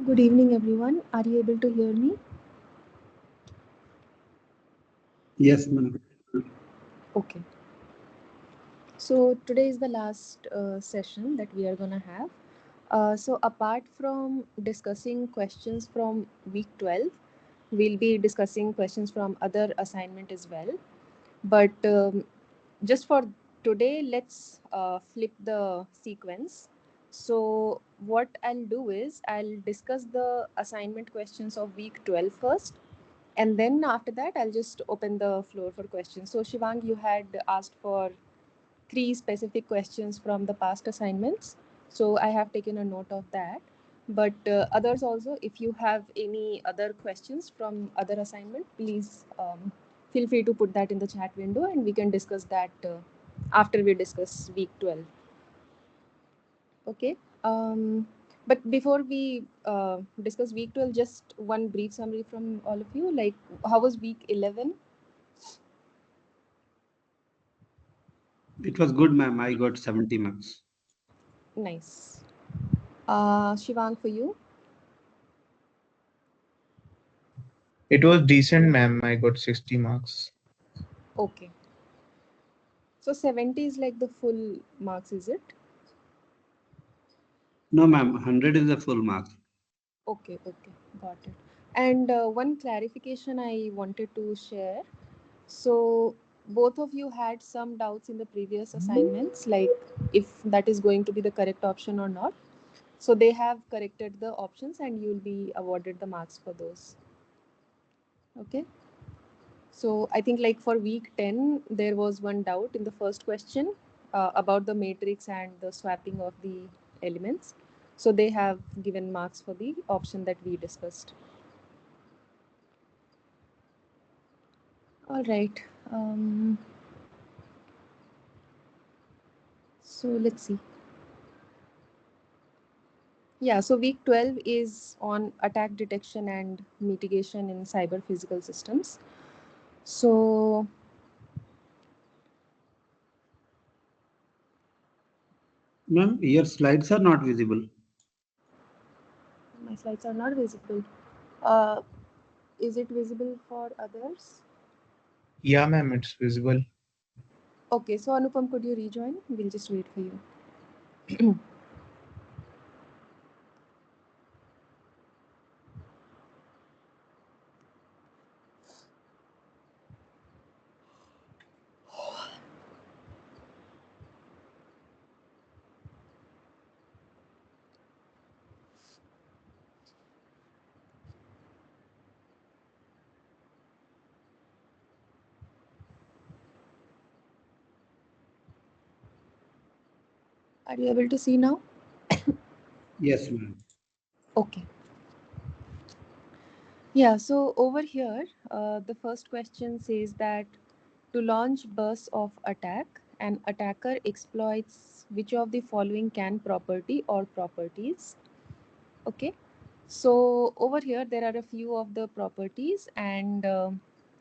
Good evening, everyone. Are you able to hear me? Yes, madam. Okay. So today is the last session that we are going to have. So apart from discussing questions from week 12, we'll be discussing questions from other assignment as well. But just for today, let's flip the sequence. So what I'll do is I'll discuss the assignment questions of week 12 first, and then after that I'll just open the floor for questions. So Shivang, you had asked for 3 specific questions from the past assignments, so I have taken a note of that. But others also, if you have any other questions from other assignment, please feel free to put that in the chat window and we can discuss that after we discuss week 12. Okay. But before we discuss week 12, just one brief summary from all of you. Like, how was week 11? It was good, ma'am. I got 70 marks. Nice. Shivang, for you? It was decent, ma'am. I got 60 marks. Okay. So 70 is like the full marks, is it? No, ma'am. 100 is the full mark. Okay, okay, got it. And one clarification I wanted to share. So both of you had some doubts in the previous assignments, like if that is going to be the correct option or not. So they have corrected the options and you'll be awarded the marks for those. Okay. So I think like for week 10, there was one doubt in the first question about the matrix and the swapping of the elements. So they have given marks for the option that we discussed. All right. So let's see. Yeah, so week 12 is on attack detection and mitigation in cyber physical systems. So Ma'am, your slides are not visible. my slides are not visible. Uh, is it visible for others? Yeah, ma'am, it's visible. Okay, so Anupam, could you rejoin? We'll just wait for you. Are you able to see now? Yes, ma'am. Okay. Yeah, so over here, the first question says that to launch bursts of attack, an attacker exploits which of the following can property or properties. Okay, so over here there are a few of the properties, and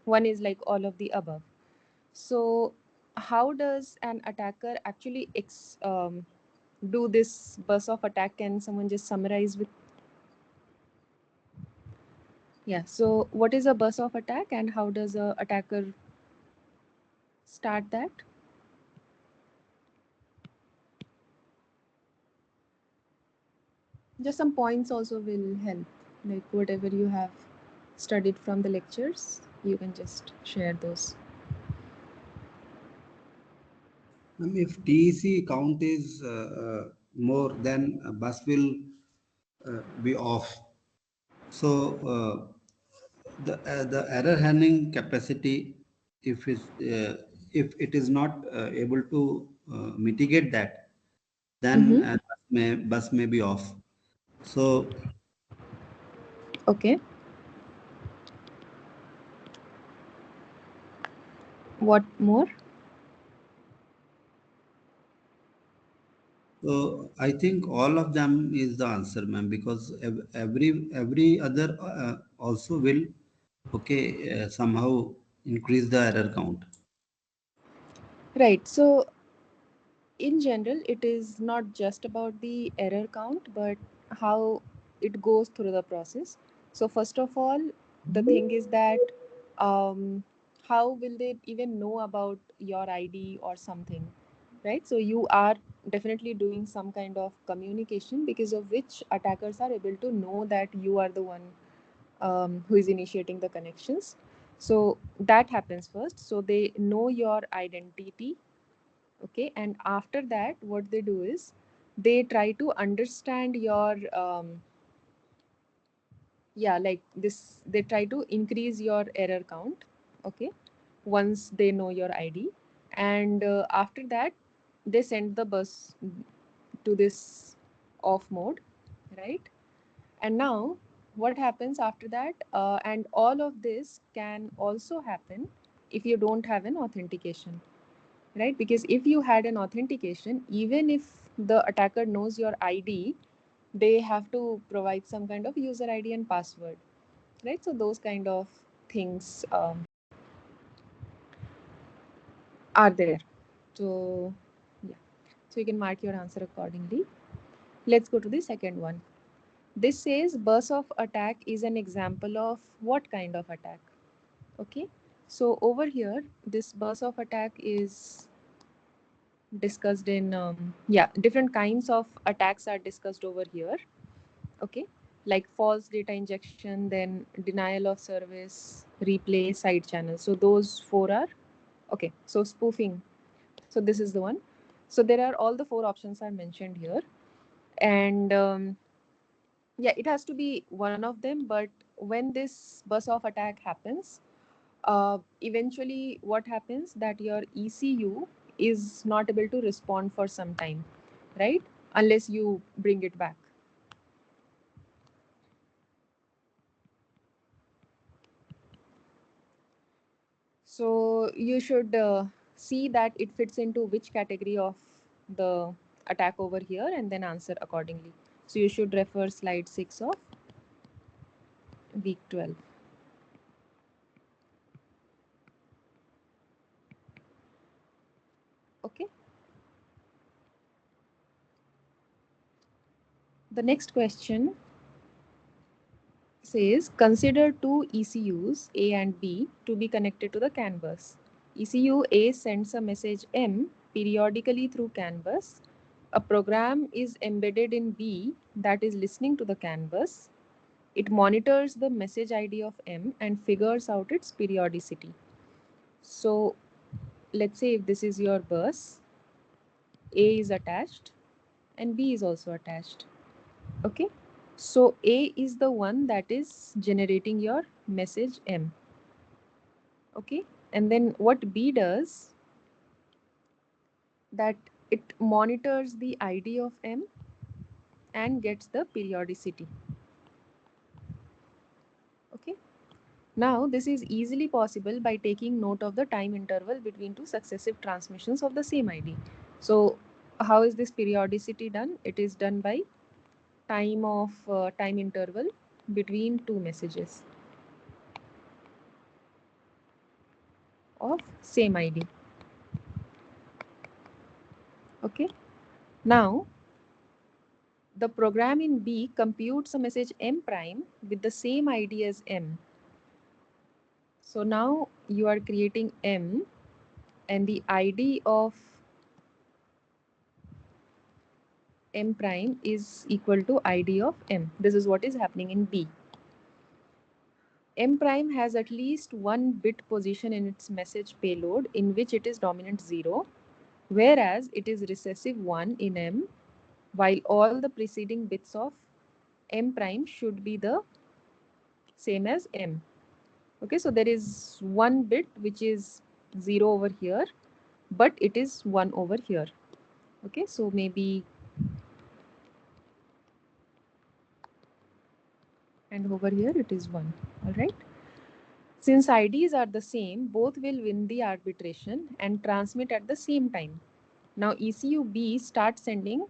one is like all of the above. So, how does an attacker actually do this burst of attack? Can someone just summarize with? Yeah, so what is a burst of attack and how does a attacker start that? Just some points also will help, like whatever you have studied from the lectures, you can just share those. Ma'am, if TEC count is more, then bus will be off. So the error handling capacity, if it is not able to mitigate that, then Mm-hmm. bus may be off. So Okay. What more? so I think all of them is the answer, ma'am, because every other also will somehow increase the error count. Right. So in general, it is not just about the error count, but how it goes through the process. So, first of all, the thing is that how will they even know about your ID or something, right? So, you are definitely doing some kind of communication because of which attackers are able to know that you are the one who is initiating the connections. So, that happens first. So, they know your identity. Okay, and after that what they do is they try to understand your yeah, like this, they try to increase your error count. Okay, once they know your ID, and after that they send the bus to this off mode, right? And now what happens after that, and all of this can also happen if you don't have an authentication, right? Because if you had an authentication, even if the attacker knows your ID, they have to provide some kind of user ID and password, right? So those kind of things are there. So yeah, so you can mark your answer accordingly. Let's go to the second one. This says burst of attack is an example of what kind of attack? Okay, so over here this burst of attack is discussed in yeah, different kinds of attacks are discussed over here. Okay, like false data injection, then denial of service, replay, side channel. So those four are okay. So spoofing, so this is the one. So there are all the four options are mentioned here, and yeah, it has to be one of them. But when this bus of attack happens, eventually what happens that your ECU is not able to respond for some time, right? Unless you bring it back. So you should see that it fits into which category of the attack over here and then answer accordingly. So you should refer slide 6 of week 12. Okay. The next question says consider two ECUs A and B to be connected to the CAN bus. ECU A sends a message M periodically through CAN bus. A program is embedded in B that is listening to the CAN bus. It monitors the message ID of M and figures out its periodicity. So let's say if this is your bus, A is attached and B is also attached. Okay. So A is the one that is generating your message M. Okay. And then what B does, that it monitors the ID of M and gets the periodicity. Okay. Now this is easily possible by taking note of the time interval between two successive transmissions of the same ID. So how is this periodicity done? It is done by time interval between two messages of same ID. Okay. Now the program in B computes a message M prime with the same ID as M. So now you are creating M and the ID of M prime is equal to ID of M. This is what is happening in B. M prime has at least one bit position in its message payload in which it is dominant 0, whereas it is recessive 1 in M, while all the preceding bits of M prime should be the same as M. Okay, so there is one bit which is 0 over here, but it is 1 over here. Okay, so maybe, and over here it is 1. All right. Since IDs are the same, both will win the arbitration and transmit at the same time. Now ECU B starts sending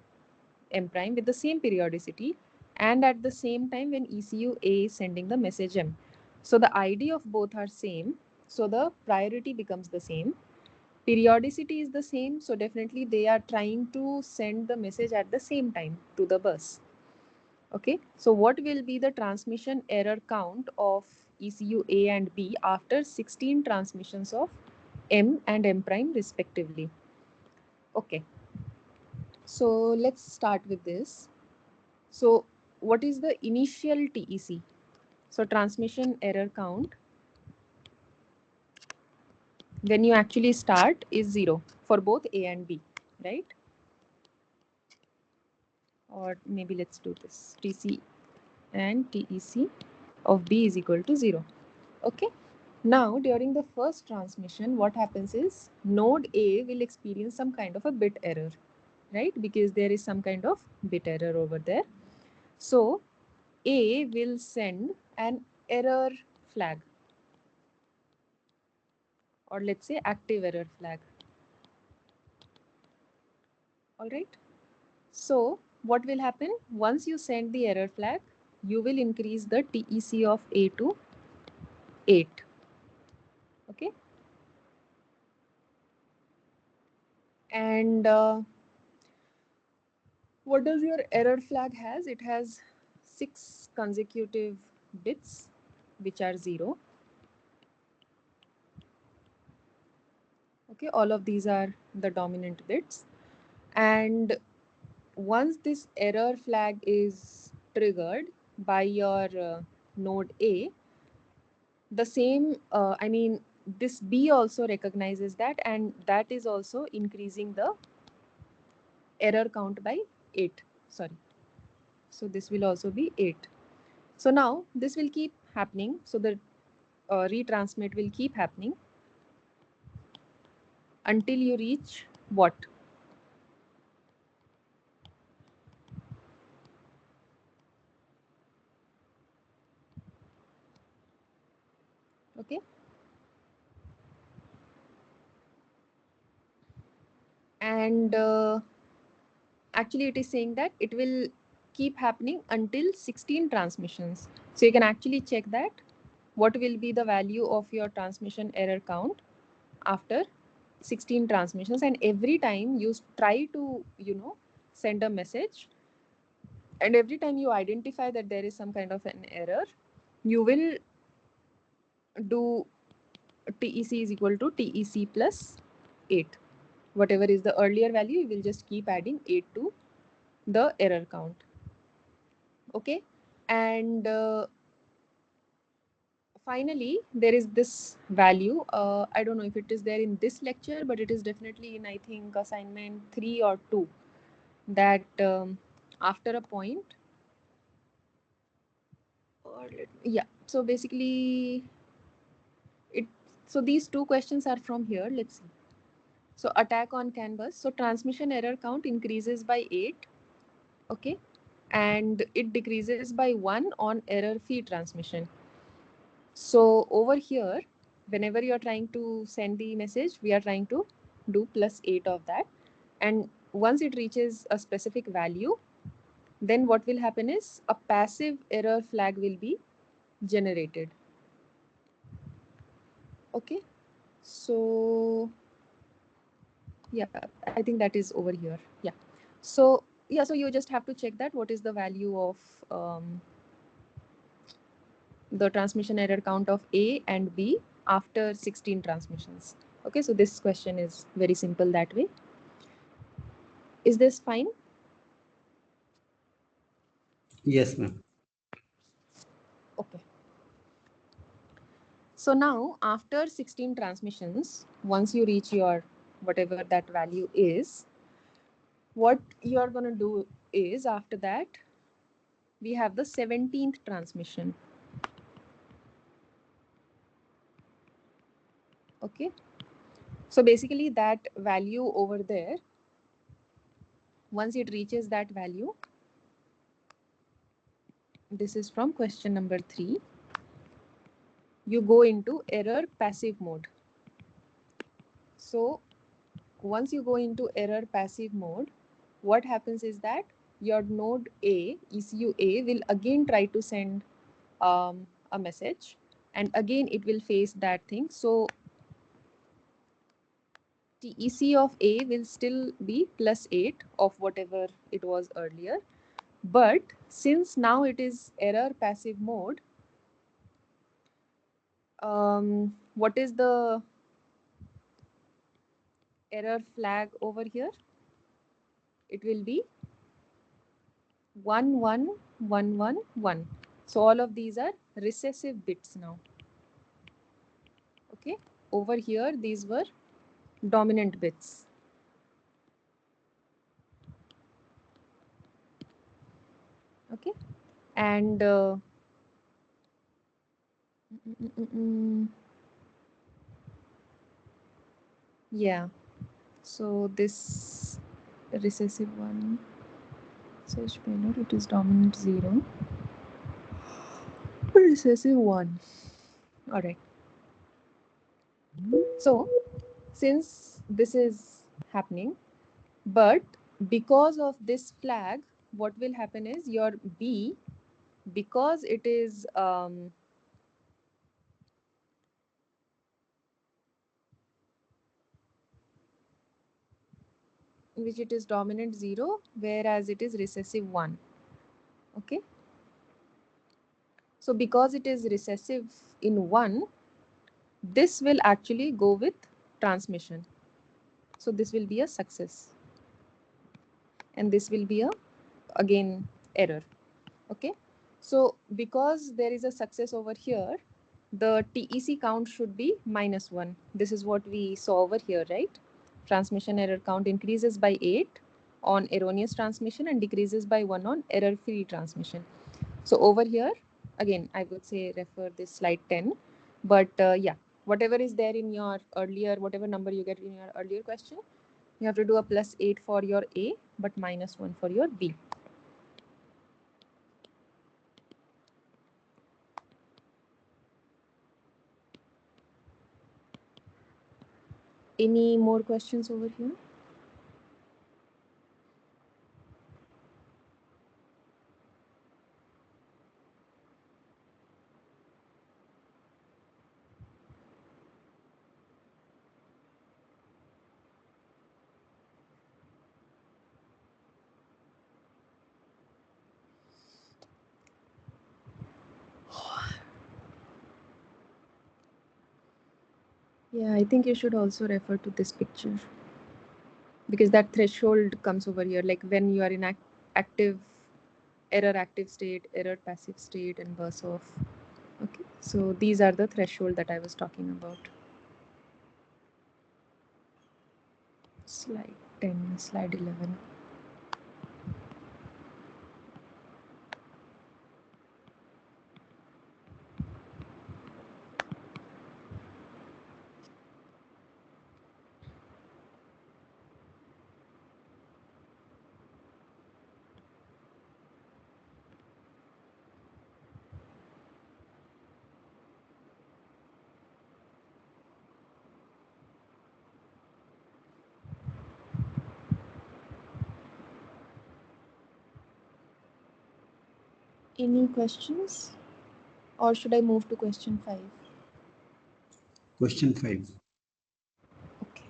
M prime with the same periodicity and at the same time when ECU A is sending the message M. So the ID of both are same, so the priority becomes the same. Periodicity is the same, so definitely they are trying to send the message at the same time to the bus. Okay, so what will be the transmission error count of ECU A and B after 16 transmissions of M and M prime respectively? Okay, so let's start with this. So what is the initial TEC? So transmission error count when you actually start is 0 for both A and B, right? Or maybe let's do this. TC and TEC of B is equal to 0. Okay. Now during the first transmission, what happens is node A will experience some kind of a bit error, right? Because there is some kind of bit error over there. So A will send an error flag, or let's say active error flag. All right. So what will happen? Once you send the error flag, you will increase the TEC of A to 8. Okay. And what does your error flag has? It has 6 consecutive bits which are 0. Okay, all of these are the dominant bits. And once this error flag is triggered by your node A, the same, this B also recognizes that, and that is also increasing the error count by 8. Sorry. So this will also be 8. So now this will keep happening. So the retransmit will keep happening until you reach what? Okay. and actually it is saying that it will keep happening until 16 transmissions. So you can actually check that what will be the value of your transmission error count after 16 transmissions, and every time you try to send a message, and every time you identify that there is some kind of an error, you will do TEC is equal to TEC plus 8. Whatever is the earlier value, you will just keep adding 8 to the error count. Okay. And finally, there is this value. I don't know if it is there in this lecture, but it is definitely in, I think, assignment 3 or 2, that after a point, or yeah, so basically it, so these two questions are from here. Let's see. So attack on canvas. So transmission error count increases by 8, okay, and it decreases by 1 on error free transmission. So over here, whenever you are trying to send the message, we are trying to do plus 8 of that. And once it reaches a specific value, then what will happen is a passive error flag will be generated. Okay. So yeah, I think that is over here. Yeah. So yeah, so you just have to check that what is the value of the transmission error count of A and B after 16 transmissions. Okay, so this question is very simple that way. Is this fine? Yes, ma'am. Okay. So now after 16 transmissions, once you reach your whatever that value is, what you are going to do is after that, we have the 17th transmission. Okay. So basically that value over there, once it reaches that value, this is from question number 3, you go into error passive mode. So once you go into error passive mode, what happens is that your node A, ECU A, will again try to send a message, and again it will face that thing. So TEC of A will still be plus 8 of whatever it was earlier. But since now it is error passive mode, what is the error flag over here? It will be 11111. So all of these are recessive bits now. Okay. Over here, these were dominant bits. Okay. And yeah. So this recessive one, search payload, it is dominant 0, recessive 1. All right. So since this is happening, but because of this flag, what will happen is your B, because it is which it is dominant 0, whereas it is recessive 1. Okay. So because it is recessive in 1, this will actually go with transmission. So this will be a success, and this will be a again error. Okay. So because there is a success over here, the TEC count should be -1. This is what we saw over here, right? Transmission error count increases by 8 on erroneous transmission and decreases by 1 on error free transmission. So over here, again, I would say refer this slide 10. But yeah, whatever is there in your earlier, whatever number you get in your earlier question, you have to do a +8 for your A, but -1 for your B. Any more questions over here? Yeah, I think you should also refer to this picture because that threshold comes over here, like when you are in active, error active state, error passive state, and burst off. Okay, so these are the threshold that I was talking about. Slide 10, slide 11. Any questions? Or should I move to question 5? Question 5. Okay.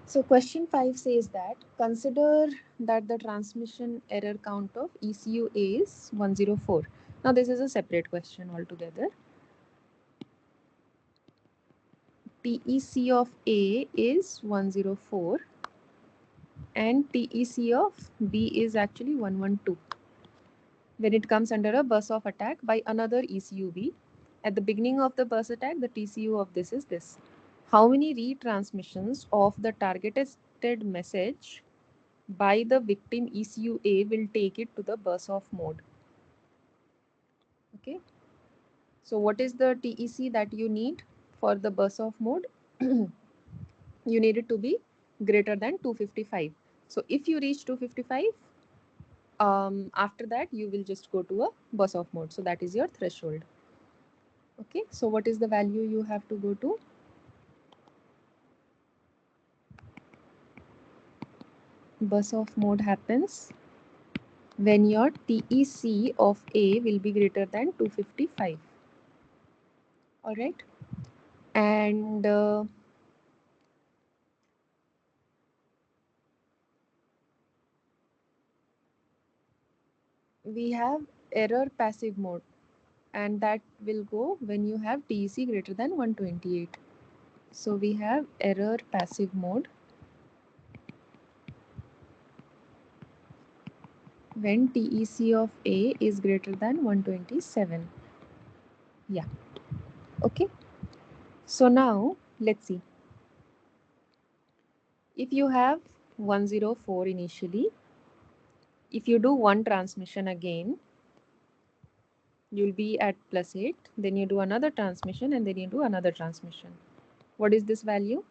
So question 5 says that consider that the transmission error count of ECU A is 104. Now this is a separate question altogether. TEC of A is 104 and TEC of B is actually 112. When it comes under a bus of attack by another ECUB, at the beginning of the bus attack, the TCU of this is this. How many retransmissions of the targeted message by the victim ECU A will take it to the bus off mode? Okay. So what is the TEC that you need for the bus off mode? You need it to be greater than 255. So if you reach 255, after that you will just go to a bus off mode. So that is your threshold. Okay, so what is the value you have to go to? Bus off mode happens when your TEC of A will be greater than 255. All right, and we have error passive mode, and that will go when you have TEC greater than 128. So we have error passive mode when TEC of A is greater than 127. Yeah, okay. So now let's see. If you have 104 initially, if you do one transmission again, you'll be at +8. Then you do another transmission and then you do another transmission. What is this value?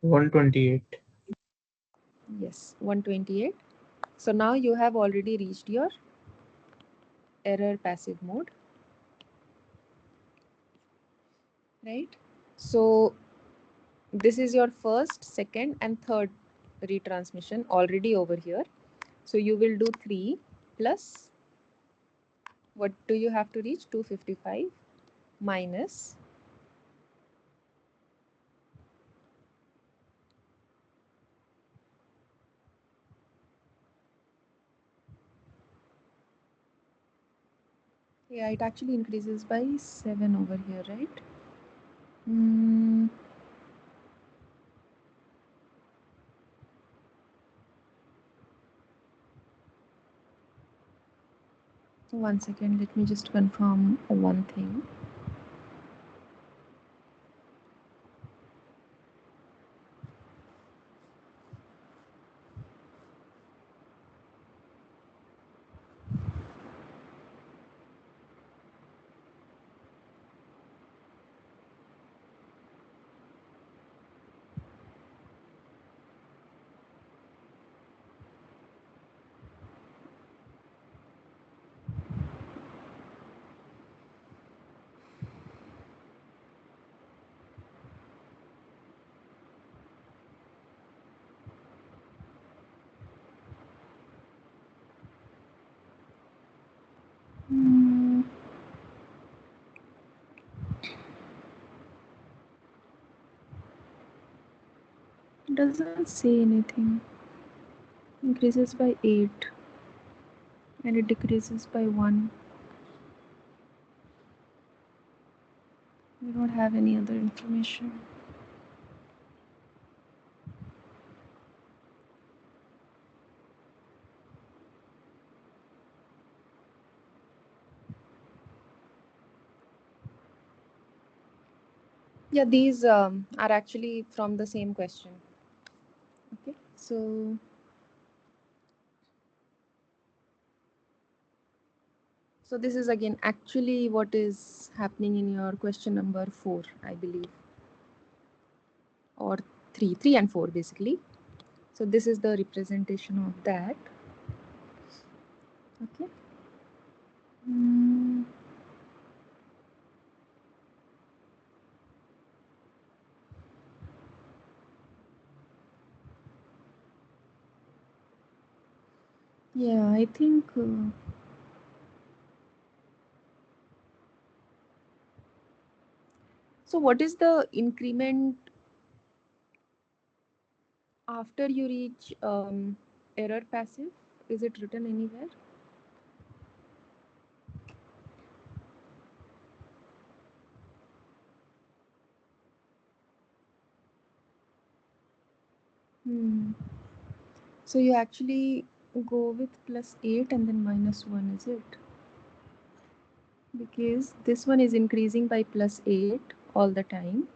128. Yes, 128. So now you have already reached your error passive mode, right? So this is your first, second, and third retransmission already over here. So you will do 3 plus, what do you have to reach? 255 minus, yeah, it actually increases by 7 over here, right? Mm, 1 second, let me just confirm one thing. It doesn't say anything. Increases by 8 and it decreases by 1. We don't have any other information. Yeah, these are actually from the same question. Okay, so this is again actually what is happening in your question number 4, I believe, or 3 and 4 basically. So this is the representation of that. Okay. Mm, yeah, I think. So what is the increment after you reach error passive? Is it written anywhere? Hmm. So you actually go with plus 8 and then minus 1, is it? Because this one is increasing by plus 8 all the time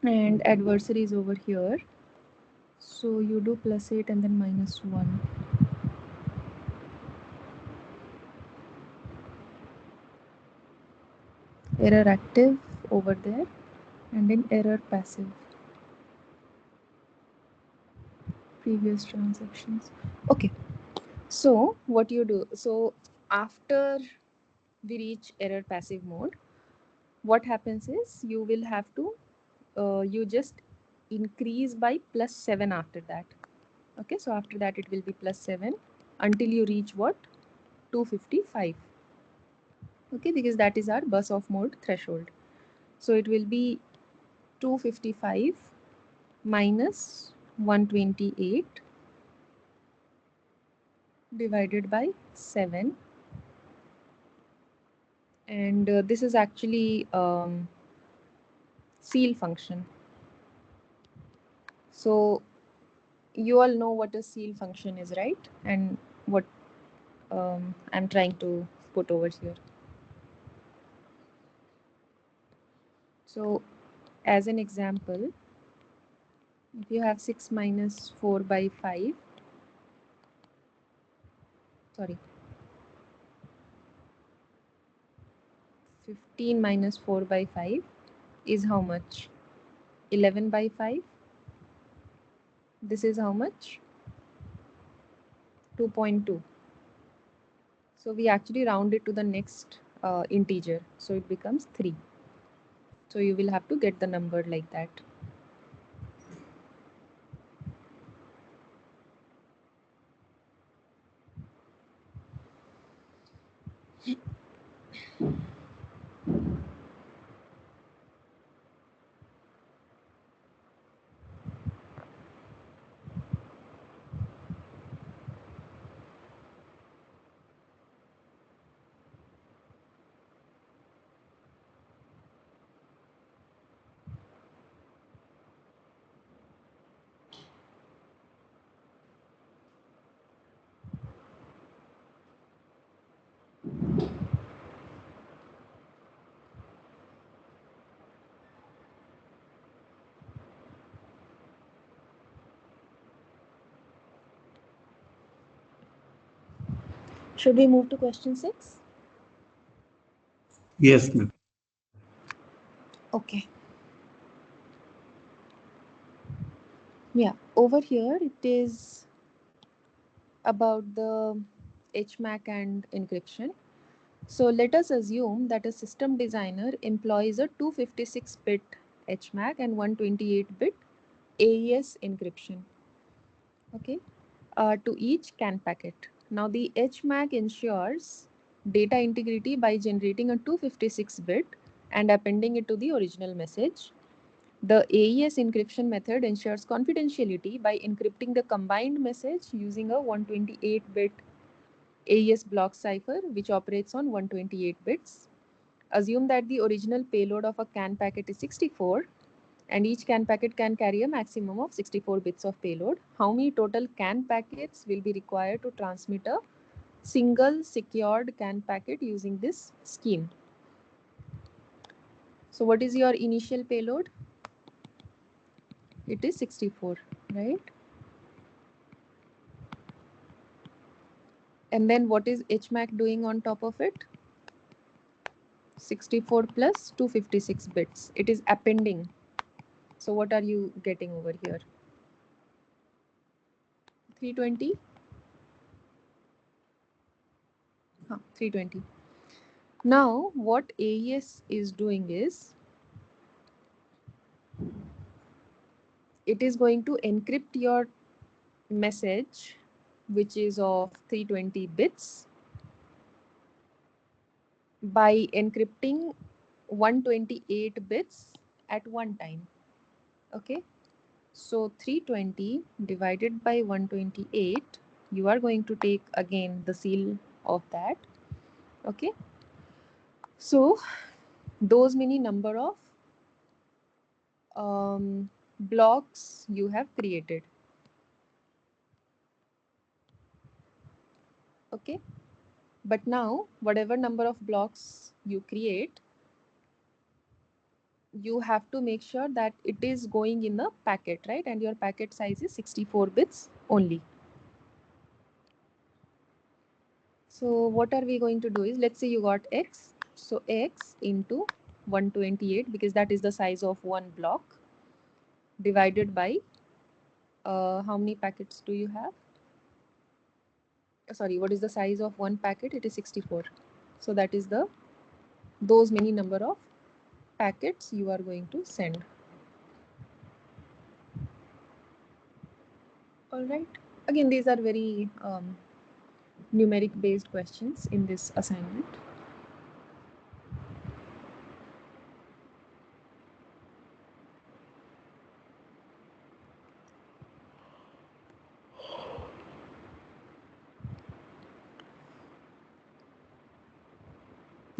and adversary is over here. So you do plus 8 and then minus 1. Error active over there and then error passive. Previous transactions. Okay. So what you do? So after we reach error passive mode, what happens is you will have to you just increase by plus 7 after that. Okay, so after that it will be plus 7 until you reach what? 255. Okay, because that is our bus off mode threshold. So it will be 255 minus 128 divided by 7, and this is actually seal function. So you all know what a seal function is, right? And what I'm trying to put over here. So as an example, if you have 6 minus 4 by 5, sorry, 15 minus 4 by 5 is how much? 11 by 5. This is how much? 2.2. So we actually round it to the next integer. So it becomes 3. So you will have to get the number like that. Should we move to question 6? Yes, ma'am. Okay. Yeah, over here it is about the HMAC and encryption. So let us assume that a system designer employs a 256-bit HMAC and 128-bit AES encryption. Okay, to each CAN packet. Now the HMAC ensures data integrity by generating a 256-bit and appending it to the original message. The AES encryption method ensures confidentiality by encrypting the combined message using a 128-bit AES block cipher which operates on 128 bits. Assume that the original payload of a CAN packet is 64 and each CAN packet can carry a maximum of 64 bits of payload. How many total CAN packets will be required to transmit a single secured CAN packet using this scheme? So what is your initial payload? It is 64, right? And then what is HMAC doing on top of it? 64 plus 256 bits. It is appending. So what are you getting over here? 320? 320. Now what AES is doing is it is going to encrypt your message which is of 320 bits by encrypting 128 bits at one time. Okay, so 320 divided by 128, you are going to take again the seal of that. Okay, so those many number of blocks you have created. Okay, but now whatever number of blocks you create, you have to make sure that it is going in a packet, right? And your packet size is 64 bits only. So what are we going to do is, let's say you got x, so x into 128 because that is the size of one block divided by how many packets do you have? Sorry, what is the size of one packet? It is 64. So that is the those many number of packets you are going to send. All right. Again, these are very numeric based questions in this assignment.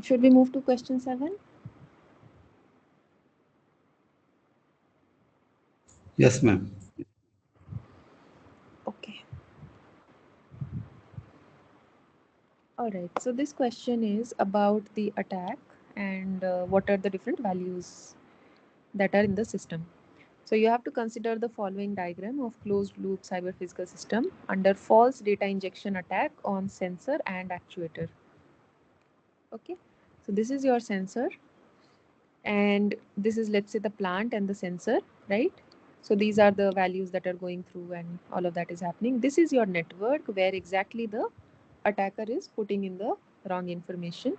Should we move to question 7? Yes, ma'am. Okay. All right. So this question is about the attack and what are the different values that are in the system. So you have to consider the following diagram of closed loop cyber physical system under false data injection attack on sensor and actuator. Okay. So this is your sensor and this is, let's say, the plant and the sensor, right? So these are the values that are going through and all of that is happening. This is your network where exactly the attacker is putting in the wrong information.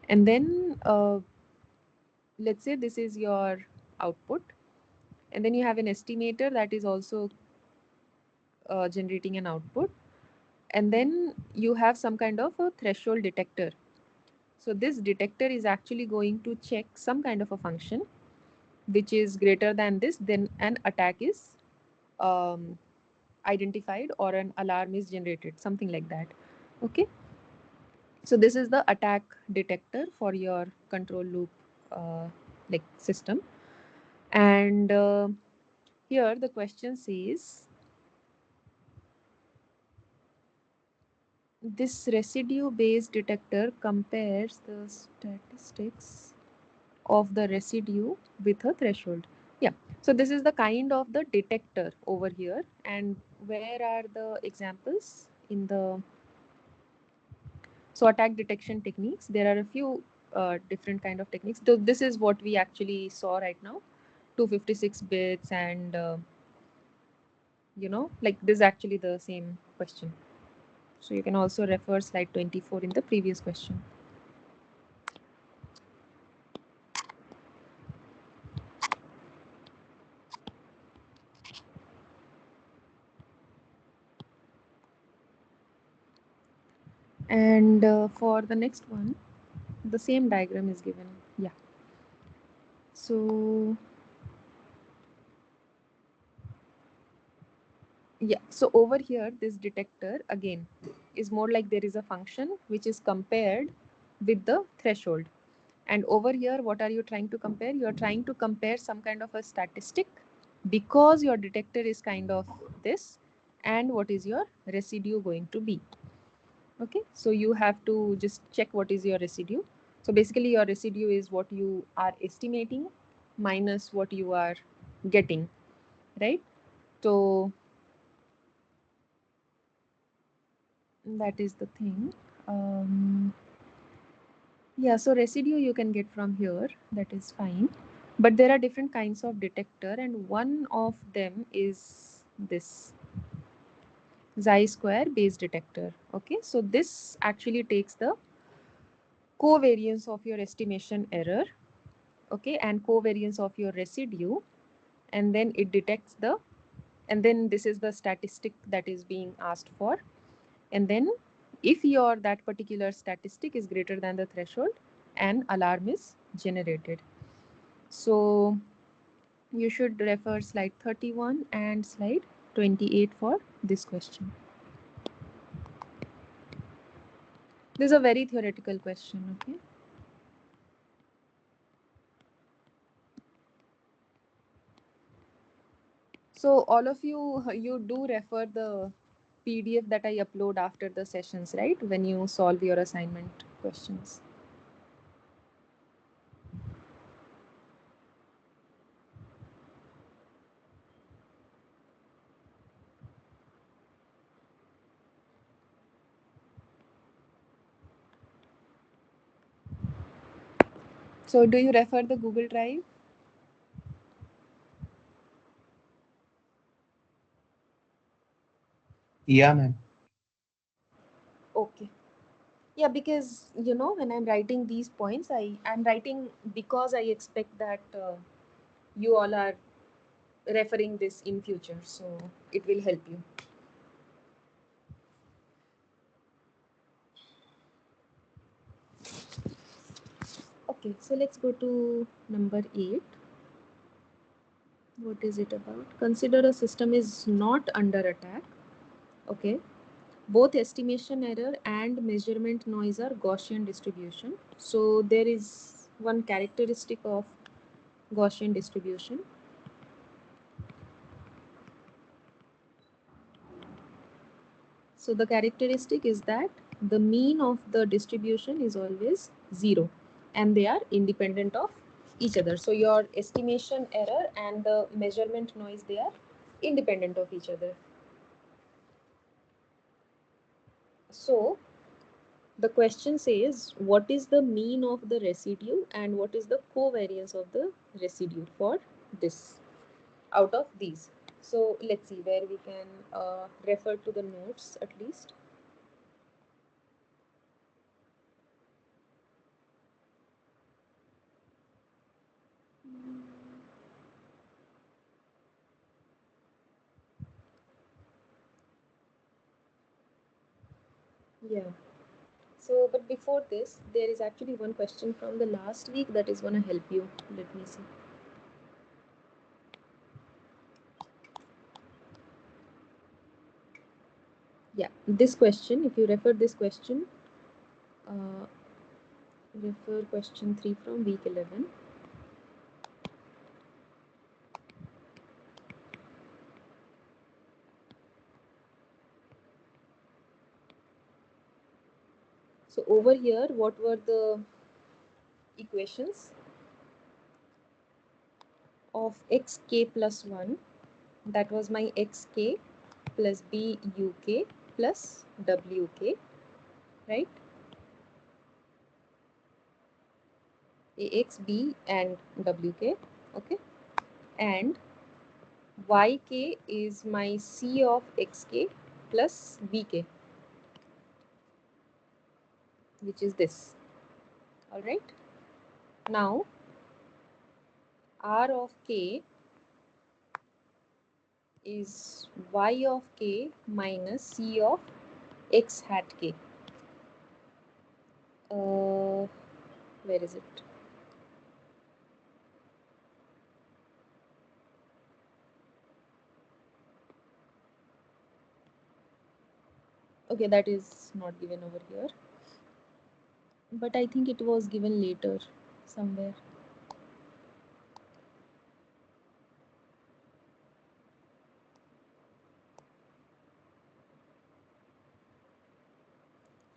And then let's say this is your output. And then you have an estimator that is also generating an output. And then you have some kind of a threshold detector. So this detector is actually going to check some kind of a function which is greater than this, then an attack is um, identified or an alarm is generated, something like that. Okay, so this is the attack detector for your control loop like system. And here the question says this residue based detector compares the statistics of the residue with a threshold. Yeah, so this is the kind of the detector over here. And where are the examples in the, so attack detection techniques, there are a few different kind of techniques. So this is what we actually saw right now, 256 bits and like this is actually the same question. So you can also refer slide 24 in the previous question. And for the next one, the same diagram is given. Yeah. So Yeah, so over here, this detector again is more like there is a function which is compared with the threshold. And over here, what are you trying to compare? You are trying to compare some kind of a statistic because your detector is kind of this, and what is your residue going to be. Okay, so you have to just check what is your residue. So basically, your residue is what you are estimating minus what you are getting, right? So that is the thing. Um, yeah, so residue you can get from here, that is fine. But there are different kinds of detector, and one of them is this chi-square base detector. Okay, so this actually takes the covariance of your estimation error, okay, and covariance of your residue, and then it detects the, and then this is the statistic that is being asked for. And then if your that particular statistic is greater than the threshold, an alarm is generated. So you should refer slide 31 and slide 28 for this question. This is a very theoretical question, okay? So all of you, you do refer the PDF that I upload after the sessions, right? When you solve your assignment questions. So do you refer the Google Drive? Yeah, ma'am. Okay. Yeah, because when I'm writing these points, I'm writing because I expect that you all are referring this in future, so it will help you. Okay, so let's go to number 8. What is it about? Consider a system is not under attack. Okay. Both estimation error and measurement noise are Gaussian distribution. So there is one characteristic of Gaussian distribution. So the characteristic is that the mean of the distribution is always 0 and they are independent of each other. So your estimation error and the measurement noise, they are independent of each other. So the question says what is the mean of the residue and what is the covariance of the residue for this out of these. So let's see where we can refer to the notes at least. Yeah. So, but before this, there is actually one question from the last week that is going to help you. Let me see. Yeah, this question, if you refer this question, uh, refer question 3 from week 11. So, over here, what were the equations of xk plus 1? That was my xk plus buk plus wk, right? ax, b, and wk, okay? And yk is my c of xk plus bk, which is this. All right. Now r of k is y of k minus c of x hat k. Where is it? Okay, that is not given over here, but I think it was given later somewhere.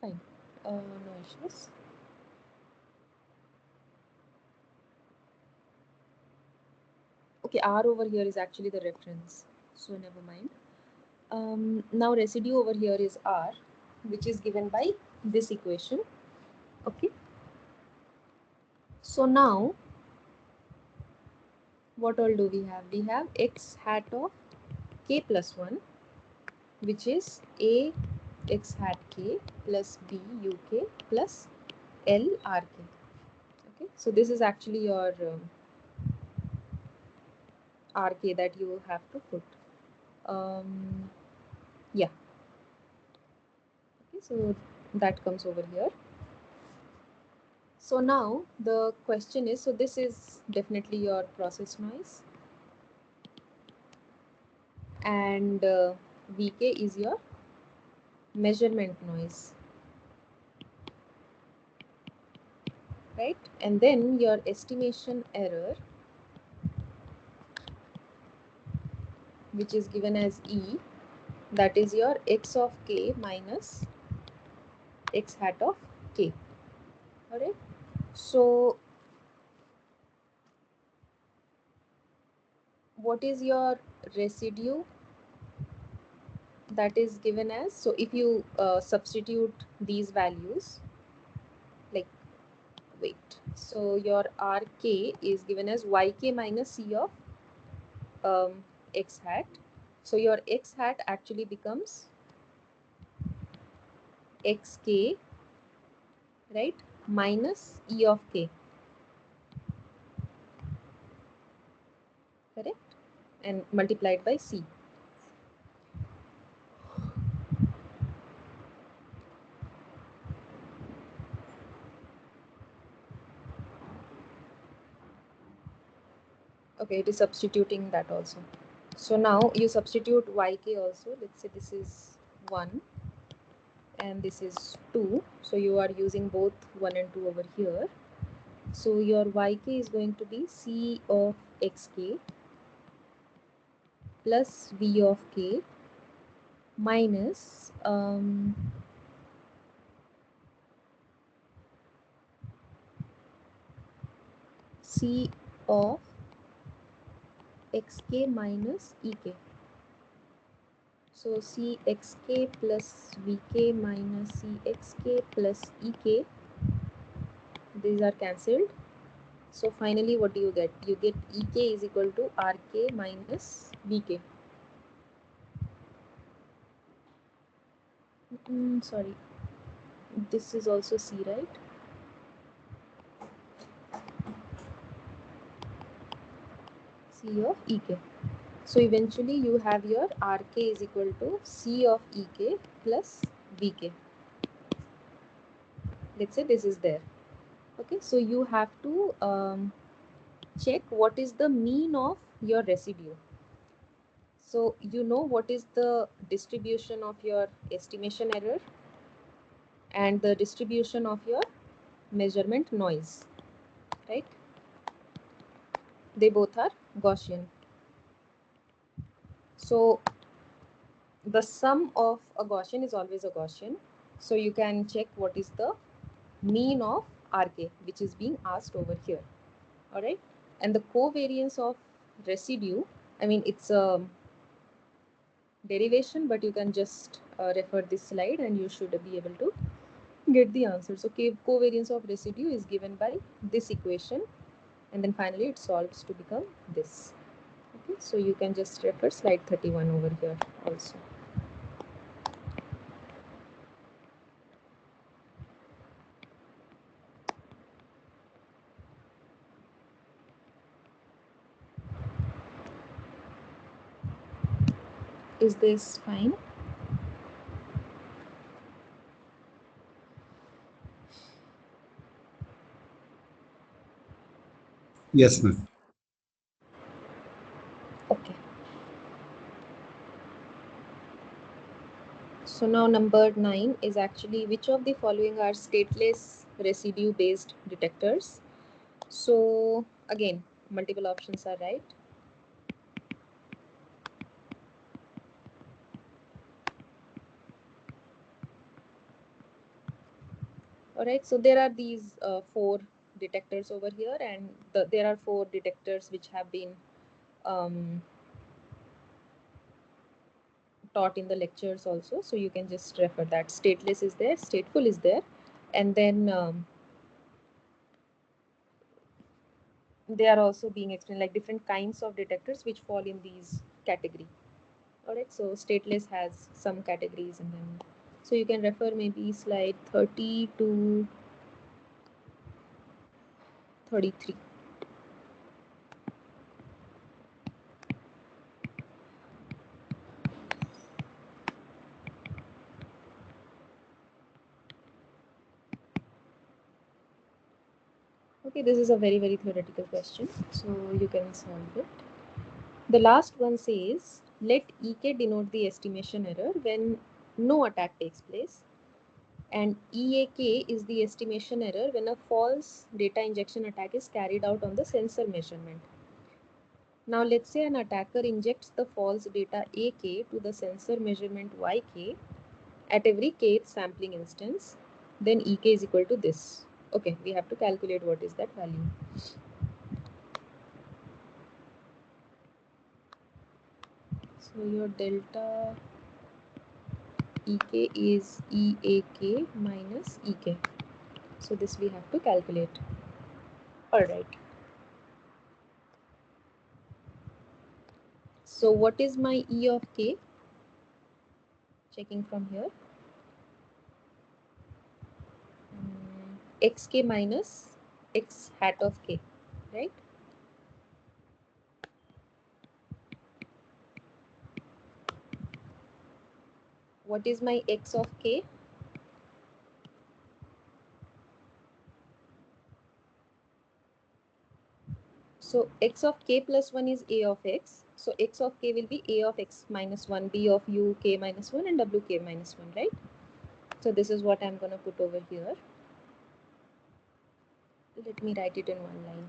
Fine, no issues. Okay, R over here is actually the reference, so never mind. Now residue over here is R, which is given by this equation. Okay, so now what all do we have? We have x hat of k plus 1, which is a x hat k plus b uk plus l r k. Okay, so this is actually your rk that you have to put. Yeah, okay, so that comes over here. So now the question is, so this is definitely your process noise, and vk is your measurement noise, right? And then your estimation error, which is given as e, that is your x of k minus x hat of k. All right, so what is your residue that is given as, so if you substitute these values, like, wait, so your rk is given as yk minus c of x hat, so your x hat actually becomes xk, right, minus e of k, correct, and multiplied by c. Okay, it is substituting that also. So now you substitute yk also. Let's say this is 1 and this is 2. So you are using both 1 and 2 over here. So your yk is going to be c of xk plus v of k minus c of xk minus ek. So cxk plus vk minus cxk plus ek, these are cancelled. So finally what do you get? You get ek is equal to rk minus vk. Sorry, this is also c, right? C of ek. So eventually you have your rk is equal to c of ek plus vk. Let's say this is there. Okay, so you have to check what is the mean of your residue. So you know what is the distribution of your estimation error and the distribution of your measurement noise, right? They both are Gaussian. So the sum of a Gaussian is always a Gaussian. So you can check what is the mean of RK, which is being asked over here. All right. And the covariance of residue, I mean, it's a derivation, but you can just refer this slide and you should be able to get the answer. So covariance of residue is given by this equation, and then finally it solves to become this. Okay, so you can just refer slide 31 over here also. Is this fine? Yes, ma'am. Okay. So now number 9 is actually which of the following are stateless residue based detectors. So again, multiple options are right. Alright, so there are these 4 detectors over here, and there are 4 detectors which have been um, taught in the lectures also. So you can just refer that. Stateless is there, stateful is there, and then they are also being explained like different kinds of detectors which fall in these category. Alright, so stateless has some categories, and then so you can refer maybe slide 30 to 33. Okay, this is a very theoretical question, so you can solve it. The last one says, let EK denote the estimation error when no attack takes place, and EAK is the estimation error when a false data injection attack is carried out on the sensor measurement. Now let's say an attacker injects the false data AK to the sensor measurement YK at every kth sampling instance, then EK is equal to this. Okay, we have to calculate what is that value. So your delta EK is EAK minus EK. So this we have to calculate. Alright. So what is my E of K? Checking from here. Xk minus X hat of K, right? What is my X of K? So X of K plus 1 is A of X. So X of K will be A of X minus 1, B of U K minus 1, and W K minus 1, right? So this is what I'm going to put over here. Let me write it in one line.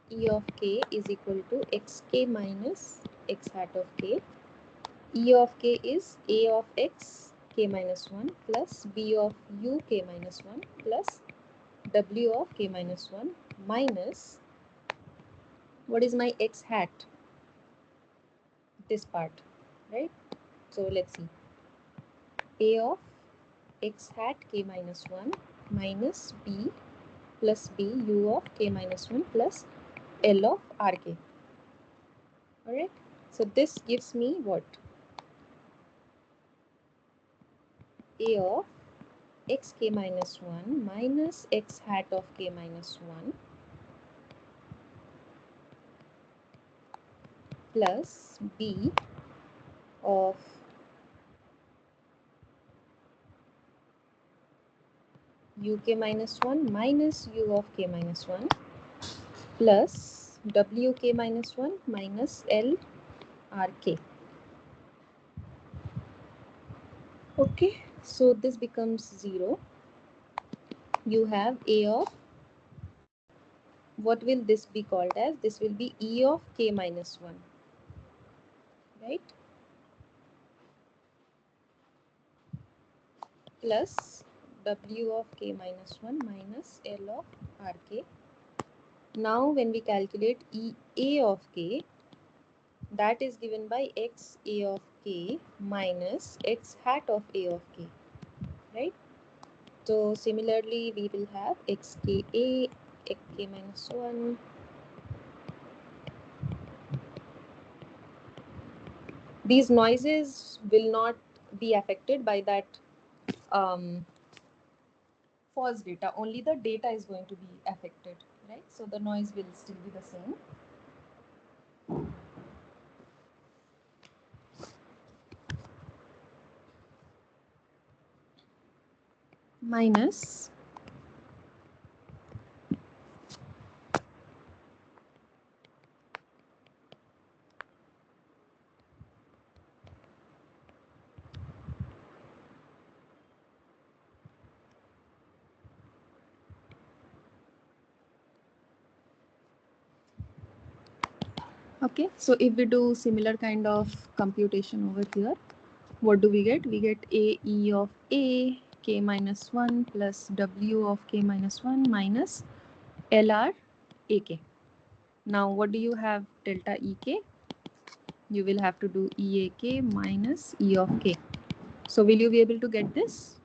E of K is equal to Xk minus X hat of K. E of K is A of X K minus 1 plus B of U K minus 1 plus W of K minus 1 minus, what is my X hat? This part, right? So let's see. A of X hat K minus 1 minus B plus B U of K minus 1 plus L of RK. Alright. So this gives me what? A of Xk minus 1 minus X hat of K minus 1 plus B of UK minus 1 minus U of K minus 1 plus WK minus 1 minus L RK. Okay, so this becomes 0. You have A of, what will this be called as? This will be E of K minus 1, right? Plus W of K minus 1 minus L of RK. Now when we calculate EA of K, that is given by X A of K minus X hat of A of K, right? So similarly we will have XKA, Xk minus 1, these noises will not be affected by that false data, only the data is going to be affected, right? So the noise will still be the same. Minus Okay, so if we do similar kind of computation over here, what do we get? We get A E of A k minus 1 plus W of k minus 1 minus LR AK. Now, what do you have delta EK? You will have to do EAK minus E of K. So, will you be able to get this?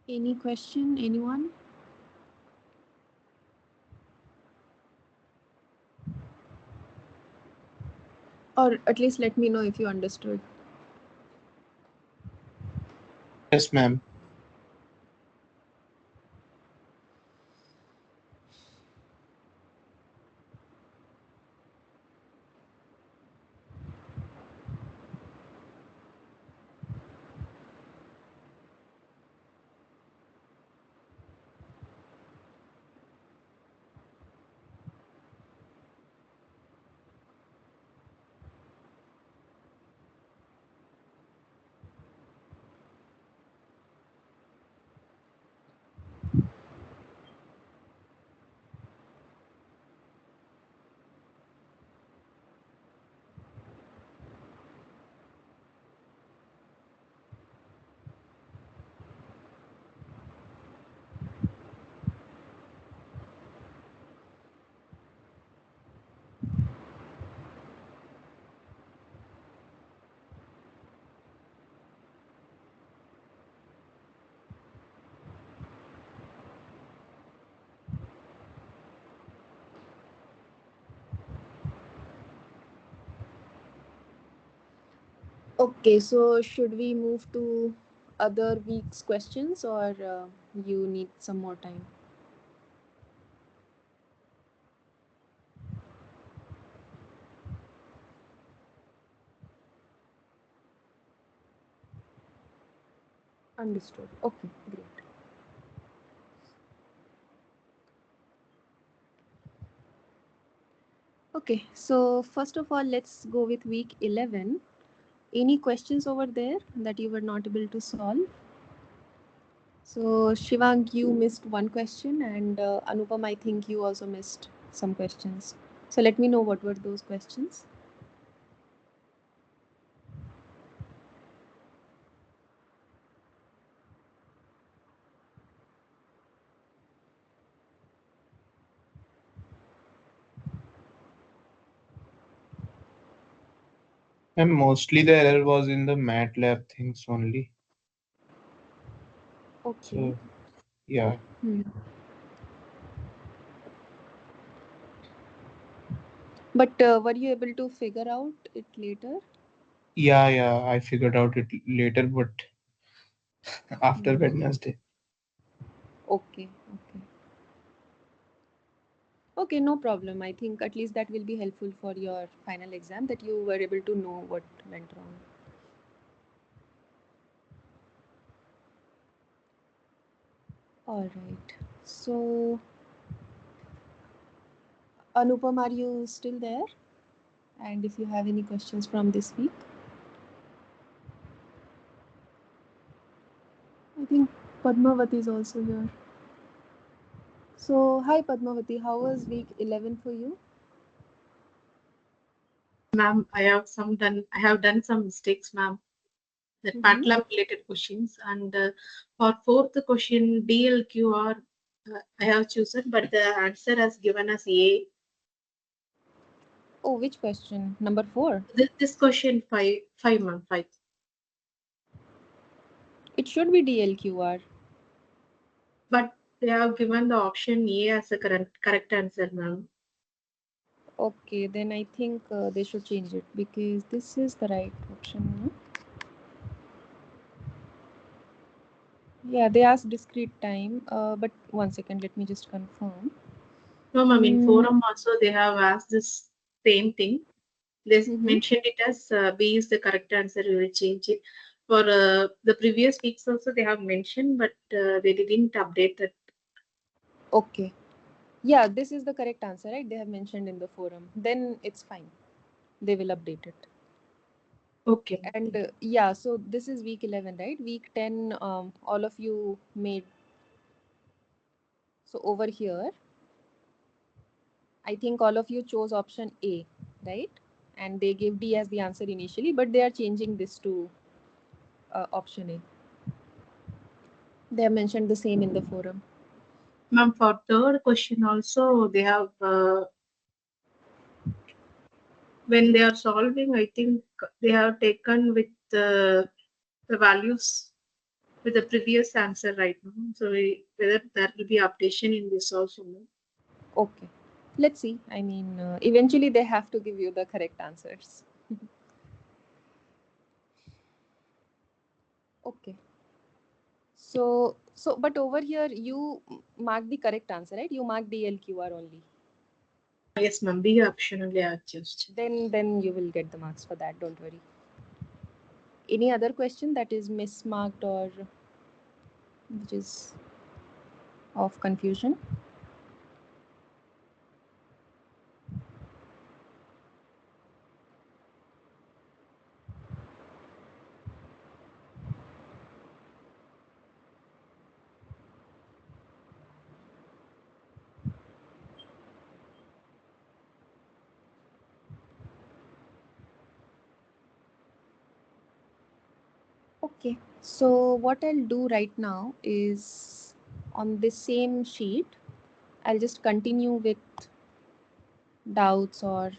Any question? Anyone? Or at least let me know if you understood. Yes, ma'am. Okay, so should we move to other week's questions or you need some more time? Understood. Okay, great. Okay, so first of all, let's go with week 11. Any questions over there that you were not able to solve? So, Shivang, you missed one question, and Anupam, I think you also missed some questions. So, let me know what were those questions. And mostly the error was in the MATLAB things only. Okay. So yeah, Hmm. But were you able to figure out it later? Yeah, I figured out it later, but after Wednesday. Okay, okay. Okay, no problem. I think at least that will be helpful for your final exam that you were able to know what went wrong. All right. So, Anupam, are you still there? And if you have any questions from this week, I think Padmavati is also here. So, hi Padmavati, how was week 11 for you? Ma'am, I have done some mistakes, ma'am. The Mm-hmm. Patlam related questions. And for fourth question, DLQR, I have chosen, but the answer has given us A. Oh, which question? Number 4. This question five, ma'am, five. It should be DLQR. But they have given the option A as a correct answer, ma'am. Okay, then I think they should change it because this is the right option. No? Yeah, they asked discrete time. But one second, let me just confirm. No, ma'am, in Mm, forum also they have asked this same thing. They mm-hmm. mentioned it as B is the correct answer. We will change it. For the previous weeks also they have mentioned, but they didn't update that. Okay. Yeah, this is the correct answer, right? They have mentioned in the forum. Then it's fine. They will update it. Okay, ma'am. And yeah, so this is week 11, right? Week 10, all of you made. So over here, I think all of you chose option A, right? And they gave D as the answer initially, but they are changing this to option A. They have mentioned the same in the forum. Ma'am, for third question also, they have when they are solving, I think they have taken with the values with the previous answer right now. So whether there will be updation in this also. Ma'am. Okay. Let's see. I mean, eventually they have to give you the correct answers. Okay. But over here you mark the correct answer, right? You mark the LQR only. Yes, ma'am. B option only I have chosen. Then you will get the marks for that. Don't worry. Any other question that is mismarked or which is of confusion? Okay. So what I'll do right now is on this same sheet, I'll just continue with doubts or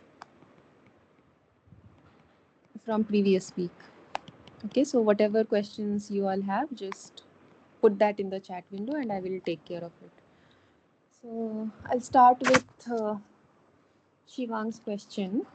from previous week. Okay, so whatever questions you all have, just put that in the chat window and I will take care of it. So I'll start with Shivang's question.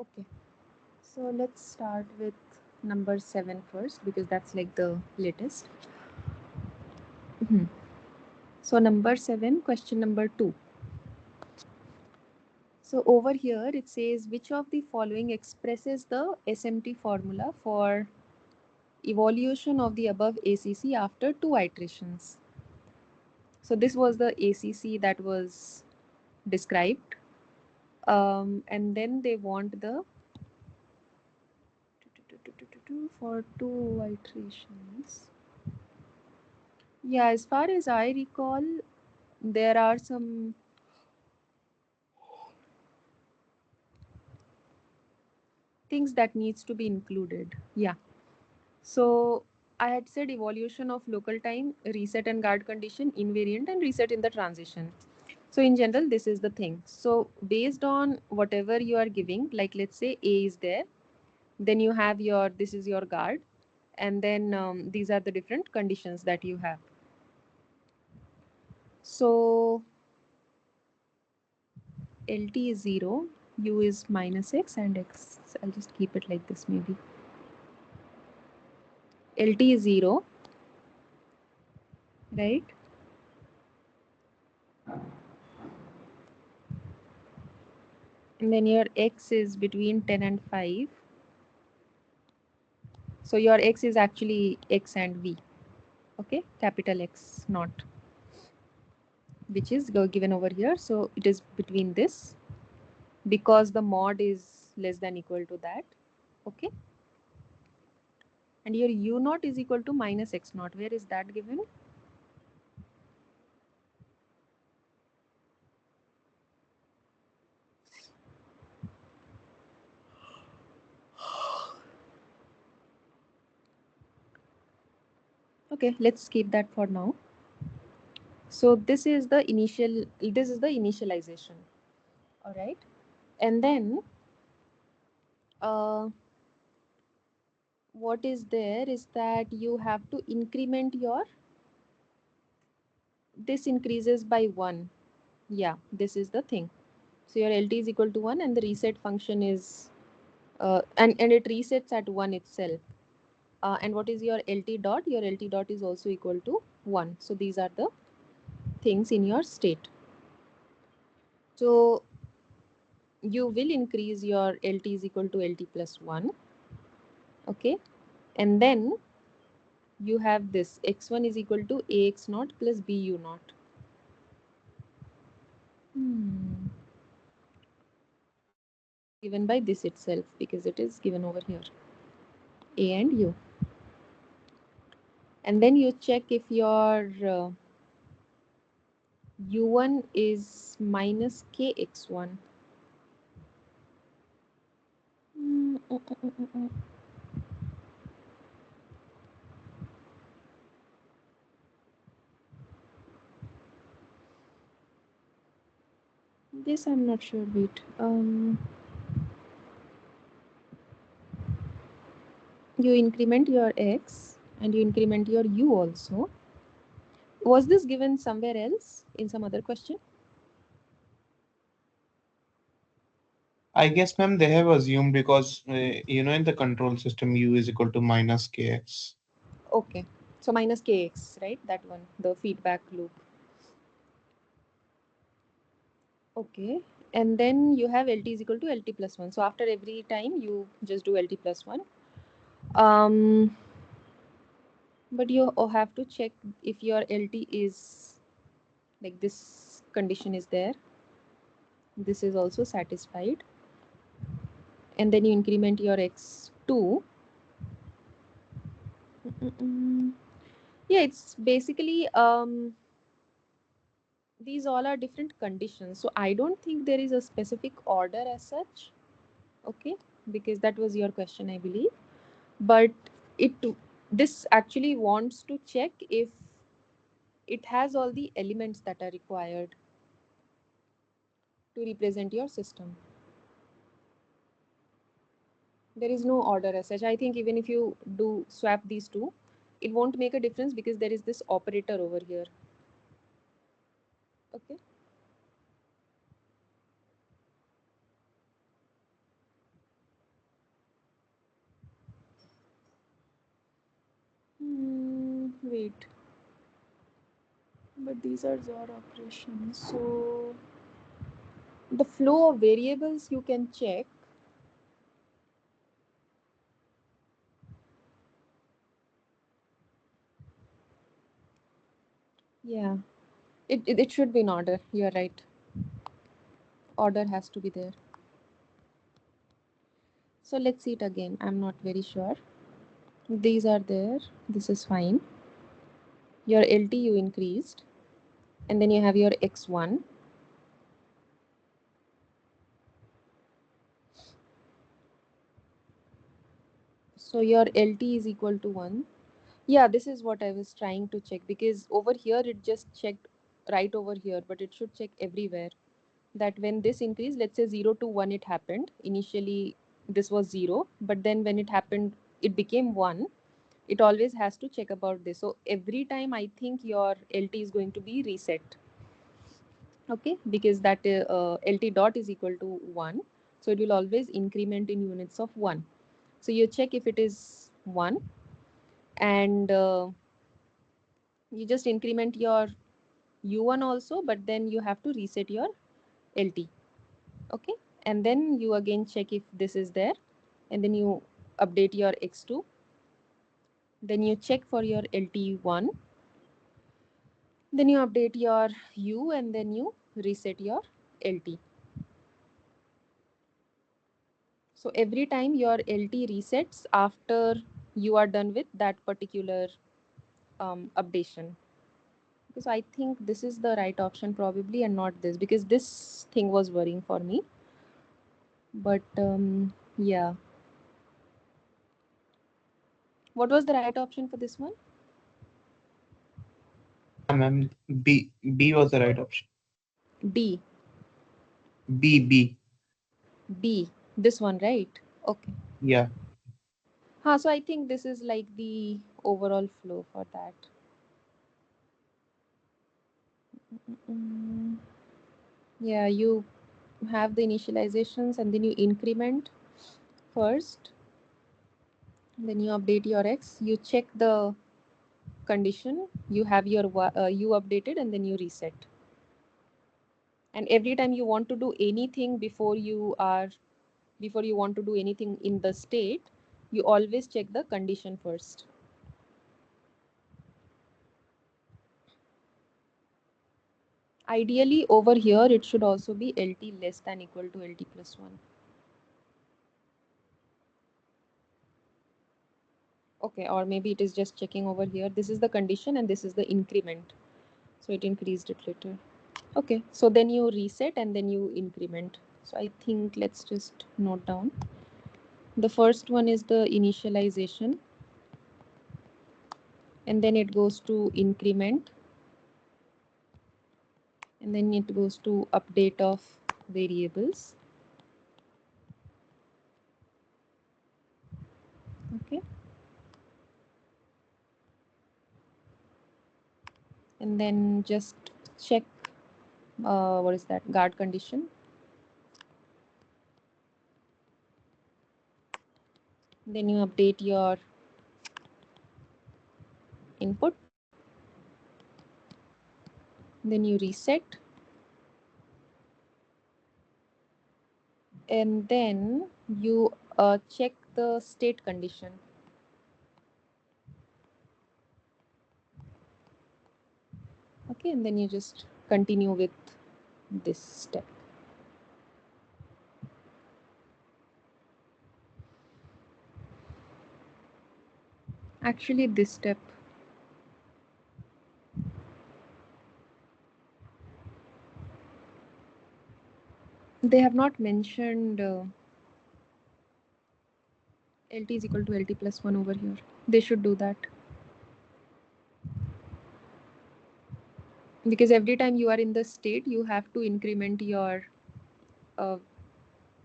Okay, so let's start with number 7 first because that's like the latest. Mhm. So number 7, question number 2. So over here it says which of the following expresses the SMT formula for evolution of the above ACC after 2 iterations. So this was the ACC that was described, and then they want the for 2 iterations. Yeah, as far as I recall, there are some things that needs to be included. Yeah. So I had said evaluation of local time, reset and guard condition, invariant and reset in the transition. So in general, this is the thing. So based on whatever you are giving, like let's say A is there, then you have your, this is your guard, and then these are the different conditions that you have. So LT is 0, U is minus X and X. I'll just keep it like this maybe. LT is 0, right? And then your X is between 10 and 5. So your X is actually X and V. Okay, capital X not, which is given over here. So it is between this because the mod is less than equal to that. Okay. And your U naught is equal to minus X naught. Where is that given? Okay, let's keep that for now. So this is the initialization. All right. And then uh, what is there is that you have to increment your, this increases by 1. Yeah, this is the thing. So your LT is equal to 1 and the reset function is and it resets at 1 itself. And what is your LT dot? Your LT dot is also equal to 1. So these are the things in your state. So you will increase your LT is equal to LT plus 1. Okay. And then you have this x1 is equal to ax naught plus bu naught. And this is given by this itself because it is given over here, a and u. And then you check if your u1 is minus kx1. This I'm not sure. Wait. You increment your x and you increment your u also. Was this given somewhere else in some other question? I guess, ma'am, they have assumed because in the control system, U is equal to minus kx. Okay. So minus kx, right? That one, the feedback loop. Okay. And then you have LT is equal to LT plus 1. So after every time you just do LT plus 1. But you have to check if your LT is like this condition is there. This is also satisfied. And then you increment your x2. Yeah, it's basically these all are different conditions. So I don't think there is a specific order as such. Okay, because that was your question, I believe. But it this actually wants to check if it has all the elements that are required to represent your system. There is no order as such. I think even if you do swap these two, it won't make a difference because there is this operator over here. Okay. Wait. But these are XOR operations. So the flow of variables you can check. Yeah. It should be in order. You're right. Order has to be there. So let's see it again. I'm not very sure. These are there. This is fine. Your LTU increased. And then you have your X1. So your LT is equal to 1. Yeah, this is what I was trying to check, because over here it just checked right over here, but it should check everywhere. That when this increase, let's say 0 to 1, it happened. Initially, this was 0, but then when it happened, it became 1. It always has to check about this. So every time I think your LT is going to be reset. Okay, because that LT dot is equal to 1. So it will always increment in units of 1. So you check if it is 1, and you just increment your u1 also, but then you have to reset your LT. Okay, and then you again check if this is there, and then you update your x2, then you check for your LT1, then you update your u, and then you reset your LT. So every time your LT resets after you are done with that particular updation. Because I think this is the right option probably, and not this, because this thing was worrying for me. But yeah, what was the right option for this one? Yeah, ma'am. B was the right option. D. B. B, this one, right? Okay. Yeah. So I think this is like the overall flow for that. Mm, yeah, you have the initializations, and then you increment first, then you update your x, you check the condition, you have your u updated, and then you reset. And every time you want to do anything before you want to do anything in the state, you always check the condition first. Ideally over here it should also be LT less than equal to LT plus 1. Okay, or maybe it is just checking over here. This is the condition and this is the increment. So it increased it later. Okay, so then you reset and then you increment. So I think let's just note down. The first one is the initialization, and then it goes to increment, and then it goes to update of variables. Okay, and then just check what is that guard condition. Then you update your input, then you reset, and then you check the state condition. Okay, and then you just continue with this step. Actually, this step, they have not mentioned LT is equal to LT plus 1 over here. They should do that. Because every time you are in the state, you have to increment your uh,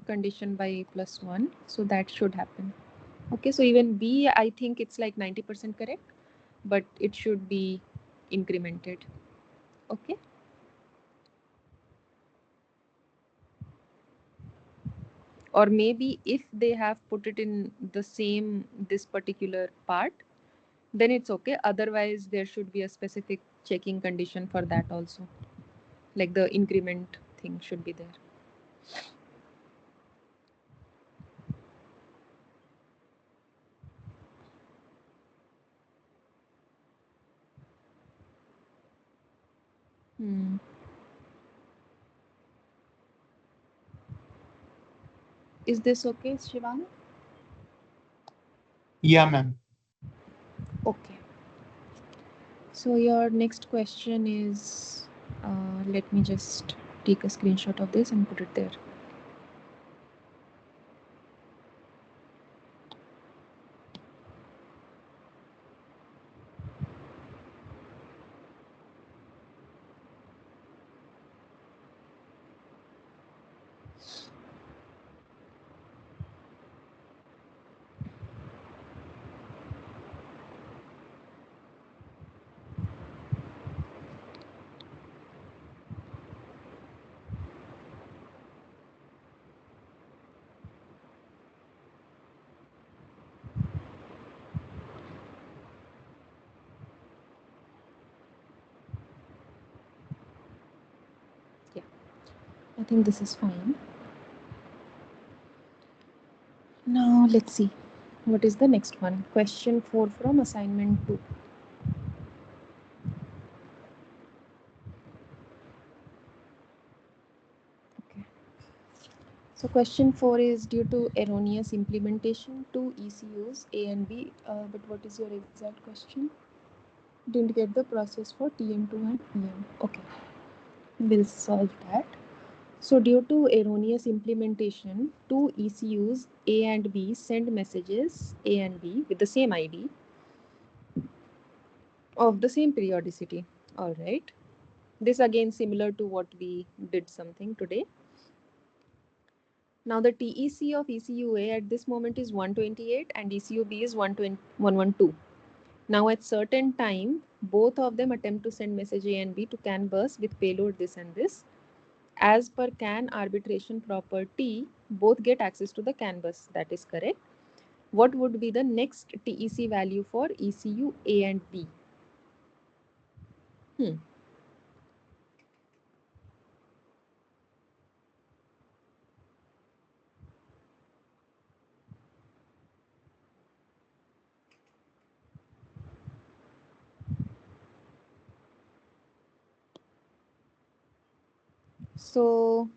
condition by plus 1. So that should happen. Okay, so even B, I think it's like 90% correct, but it should be incremented. Okay. Or maybe if they have put it in the same, this particular part, then it's okay. Otherwise, there should be a specific checking condition for that also. Like the increment thing should be there. Hmm. Is this okay, Shivang? Yeah, ma'am. Okay. So your next question is, let me just take a screenshot of this and put it there. I think this is fine. Now let's see. What is the next one? Question 4 from assignment 2. Okay. So question 4 is due to erroneous implementation, two ECUs A and B. But what is your exact question? Didn't get the process for TM2 and PM. Okay, we'll solve that. So due to erroneous implementation, two ECUs A and B send messages A and B with the same ID of the same periodicity. All right. This again similar to what we did something today. Now the TEC of ECU-A at this moment is 128 and ECU-B is 112. Now at certain time, both of them attempt to send message A and B to CAN bus with payload this and this. As per CAN arbitration property, both get access to the CAN bus. That is correct. What would be the next TEC value for ECU-A and B? Hmm. So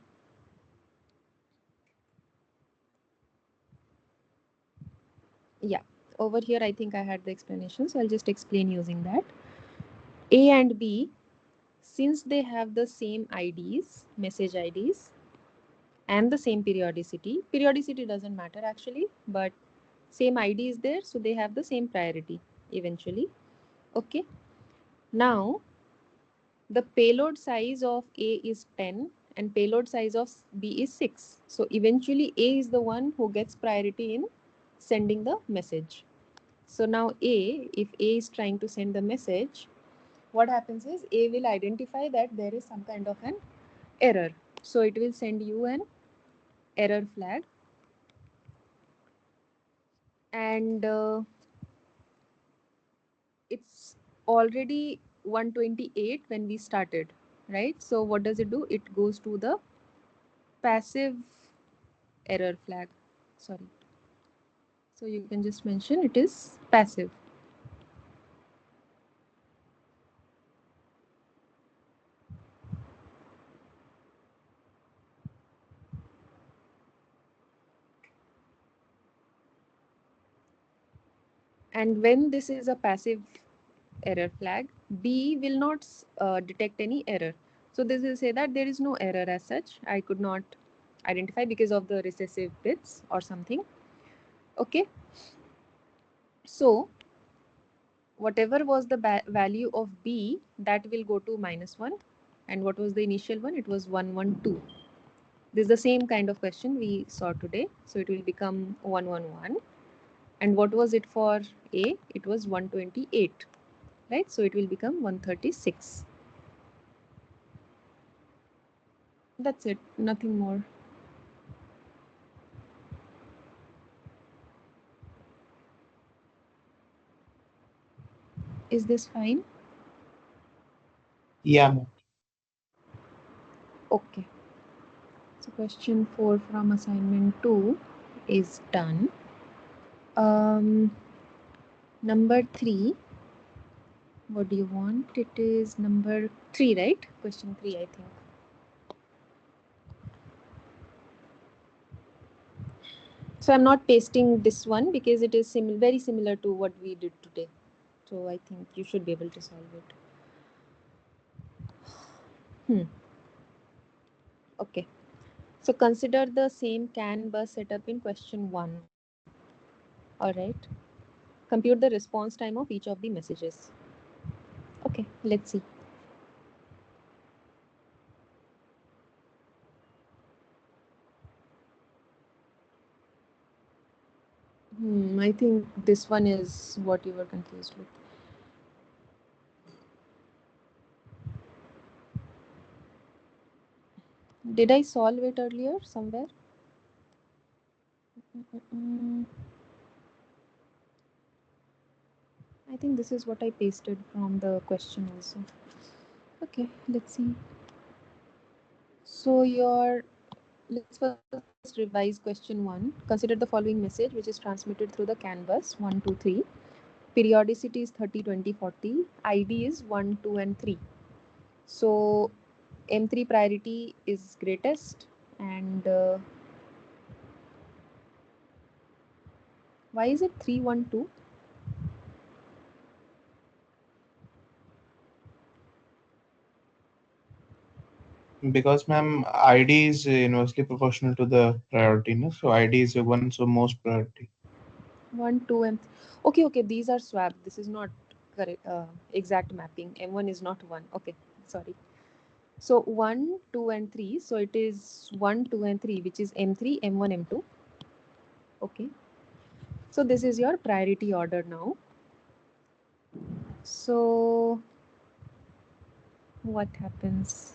yeah, over here I think I had the explanation, so I'll just explain using that. A and B, since they have the same IDs, message IDs, and the same periodicity doesn't matter actually, but same ID is there, so they have the same priority eventually. Okay. Now, the payload size of A is 10 and payload size of B is 6. So eventually A is the one who gets priority in sending the message. So now if A is trying to send the message, what happens is A will identify that there is some kind of an error. So it will send you an error flag, and it's already 128 when we started, right? So what does it do? It goes to the passive error flag. Sorry. So you can just mention it is passive. And when this is a passive error flag, B will not detect any error. So this will say that there is no error as such. I could not identify because of the recessive bits or something. Okay. So whatever was the value of B, that will go to -1. And what was the initial one? It was 112. This is the same kind of question we saw today. So it will become 111. And what was it for A? It was 128, right? So it will become 136. That's it, nothing more. Is this fine? Yeah, ma'am. Okay. So question 4 from assignment 2 is done. Number 3. What do you want? It is number 3, right? Question 3, I think. So I'm not pasting this one because it is very similar to what we did today. So I think you should be able to solve it. Okay. So consider the same CAN bus setup in question 1. All right. Compute the response time of each of the messages. Okay, let's see. I think this one is what you were confused with. Did I solve it earlier somewhere? Mm, I think this is what I pasted from the question also. Okay, let's see. So your let's first revise question 1. Consider the following message which is transmitted through the canvas 1, 2, 3. Periodicity is 30, 20, 40. ID is 1, 2, and 3. So M3 priority is greatest, and why is it 3, 1, 2? Because, ma'am, ID is inversely proportional to the priority, no? So ID is the one, so most priority. 1, 2, and okay, okay. These are swapped. This is not correct. Exact mapping. M1 is not 1. Okay, sorry. So 1, 2, and 3. So it is 1, 2, and 3, which is M3, M1, M2. Okay. So this is your priority order now. So what happens?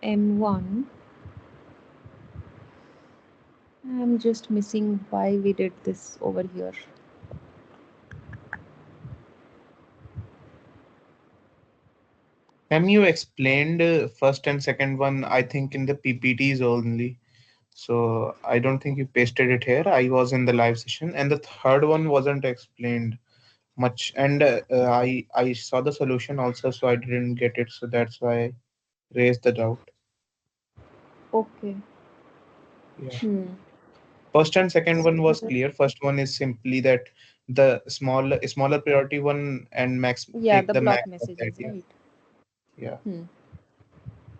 M1. I'm just missing why we did this over here. Ma'am, you explained first and second one, I think, in the PPTs only. So I don't think you pasted it here. I was in the live session, and the third one wasn't explained much. And I saw the solution also, so I didn't get it. So that's why I raised the doubt. Okay. Yeah. Hmm. First and second one was So, clear. First one is simply that the smaller priority one and max yeah, take the the max block of that. messages, Yeah. right? Yeah. Hmm.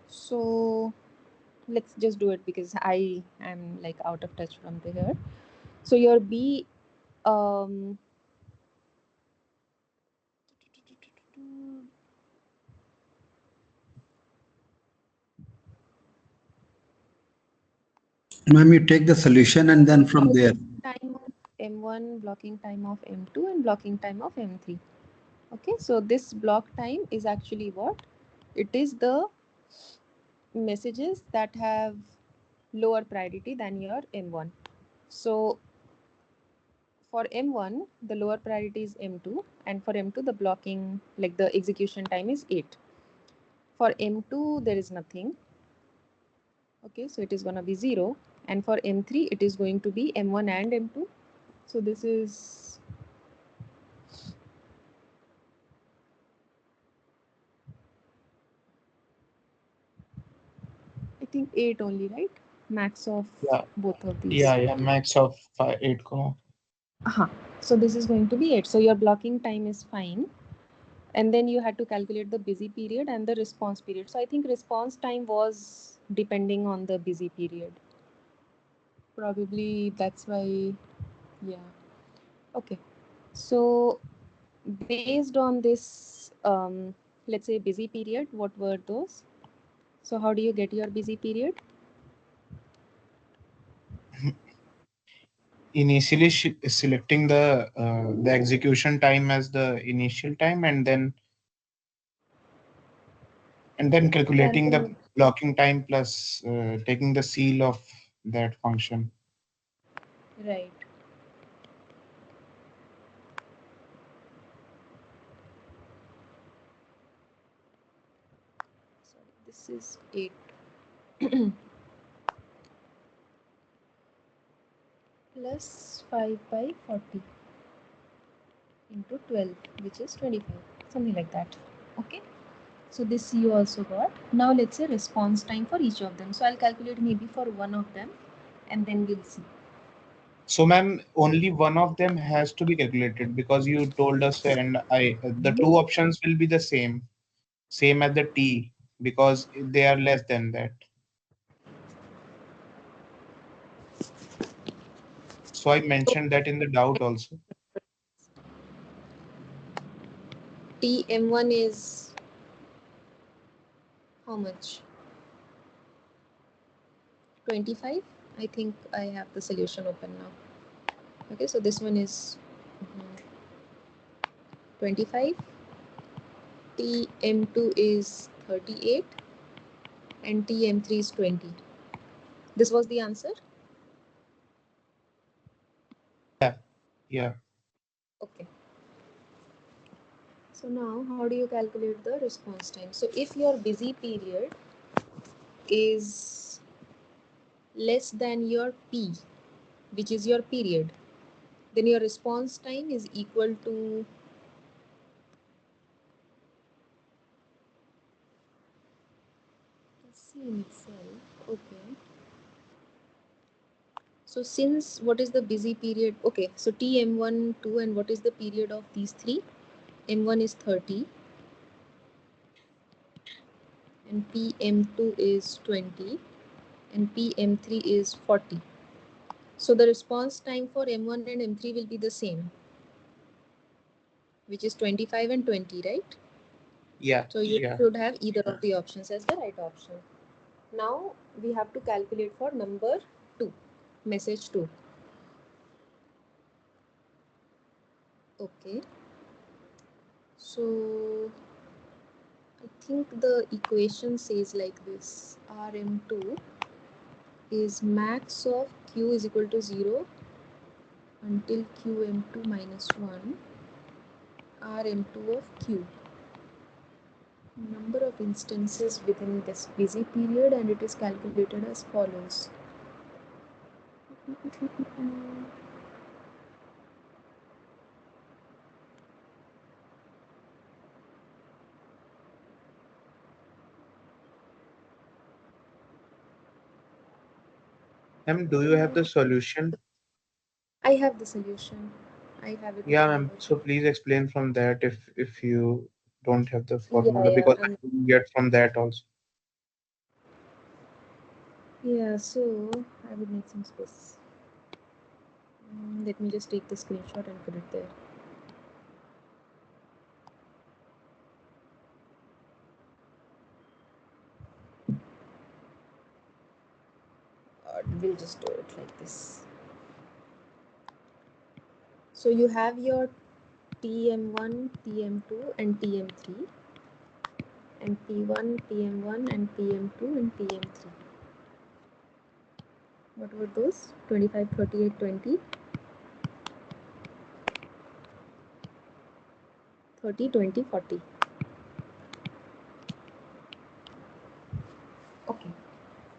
So let's just do it because I am like out of touch from the here. So your B, um, Ma'am, you take the solution and then from there. blocking time of M1, blocking time of M2, and blocking time of M3. Okay, so this block time is actually what? It is the messages that have lower priority than your M1. So for M1, the lower priority is M2, and for M2, the blocking, like the execution time is 8. For M2, there is nothing. Okay, so it is going to be 0. And for M3, it is going to be M1 and M2. So this is, I think, 8 only, right? Max of Yeah. both of these. Yeah. Yeah. Max of 8 comma. Uh-huh. So this is going to be 8. So your blocking time is fine. And then you had to calculate the busy period and the response period. So I think response time was depending on the busy period. Probably that's why, yeah. Okay. So based on this, let's say busy period, what were those? So how do you get your busy period? Initially selecting the execution time as the initial time, and then calculating the Calculate. blocking time plus taking the seal of that function. Right. Sorry, this is 8 plus 5 by 40 into 12, which is 25, something like that. Okay. So this you also got. Now let's say response time for each of them. So I'll calculate maybe for one of them and then we'll see. So, ma'am, only one of them has to be calculated because you told us, and I the two options will be the same as the t because they are less than that. So I mentioned that in the doubt also. TM1 is how much? 25. I think I have the solution open now. Okay, so this one is 25. TM2 is 38 and TM3 is 20. This was the answer. Yeah, yeah. Okay. So now how do you calculate the response time? So if your busy period is less than your P, which is your period, then your response time is equal to, C in itself. Okay. So since what is the busy period? Okay, so T M1 2, and what is the period of these three? M1 is 30 and PM2 is 20 and PM3 is 40. So the response time for M1 and M3 will be the same, which is 25 and 20, right? Yeah, So you yeah. should have either of the options as the right option. Now we have to calculate for number 2, message 2. Okay. So I think the equation says like this: Rm2 is max of Q is equal to 0 until Qm2 minus 1 Rm2 of Q. Number of instances within this busy period, and it is calculated as follows. Ma'am, do you have the solution? I have the solution. I have it Yeah, written ma'am. over So here. please explain from that if you don't have the Yeah, formula, yeah. because I didn't get from that also. Yeah, so I would need some space. Let me just take the screenshot and put it there. We'll just do it like this. So you have your TM1, TM2, and TM3, and P1, PM1, and PM2, and PM3. What were those? 25, 38, 20, 30, 20, 40. Okay.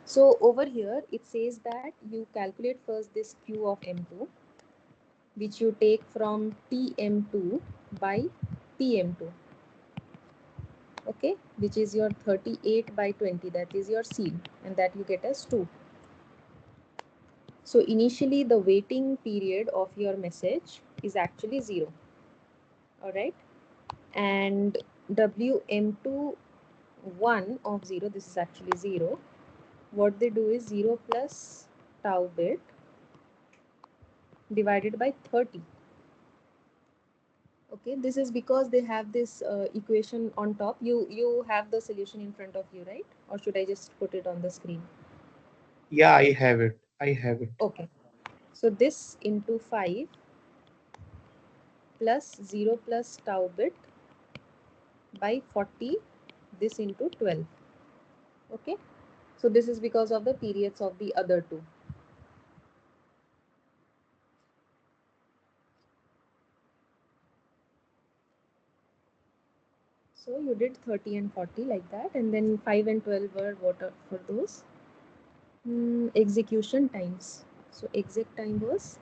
So over here it says that you calculate first this Q of M2, which you take from TM2 by PM2. Okay, which is your 38 by 20, that is your seal, and that you get as 2. So initially the waiting period of your message is actually 0. All right, and WM2 1 of 0, this is actually 0. What they do is 0 plus tau bit divided by 30. Okay, this is because they have this equation on top. You have the solution in front of you, right? Or should I just put it on the screen? Yeah, I have it. I have it. Okay, so this into 5 plus 0 plus tau bit by 40, this into 12. Okay, so this is because of the periods of the other two. So you did 30 and 40 like that, and then 5 and 12 were what are for those? Execution times. So exec time was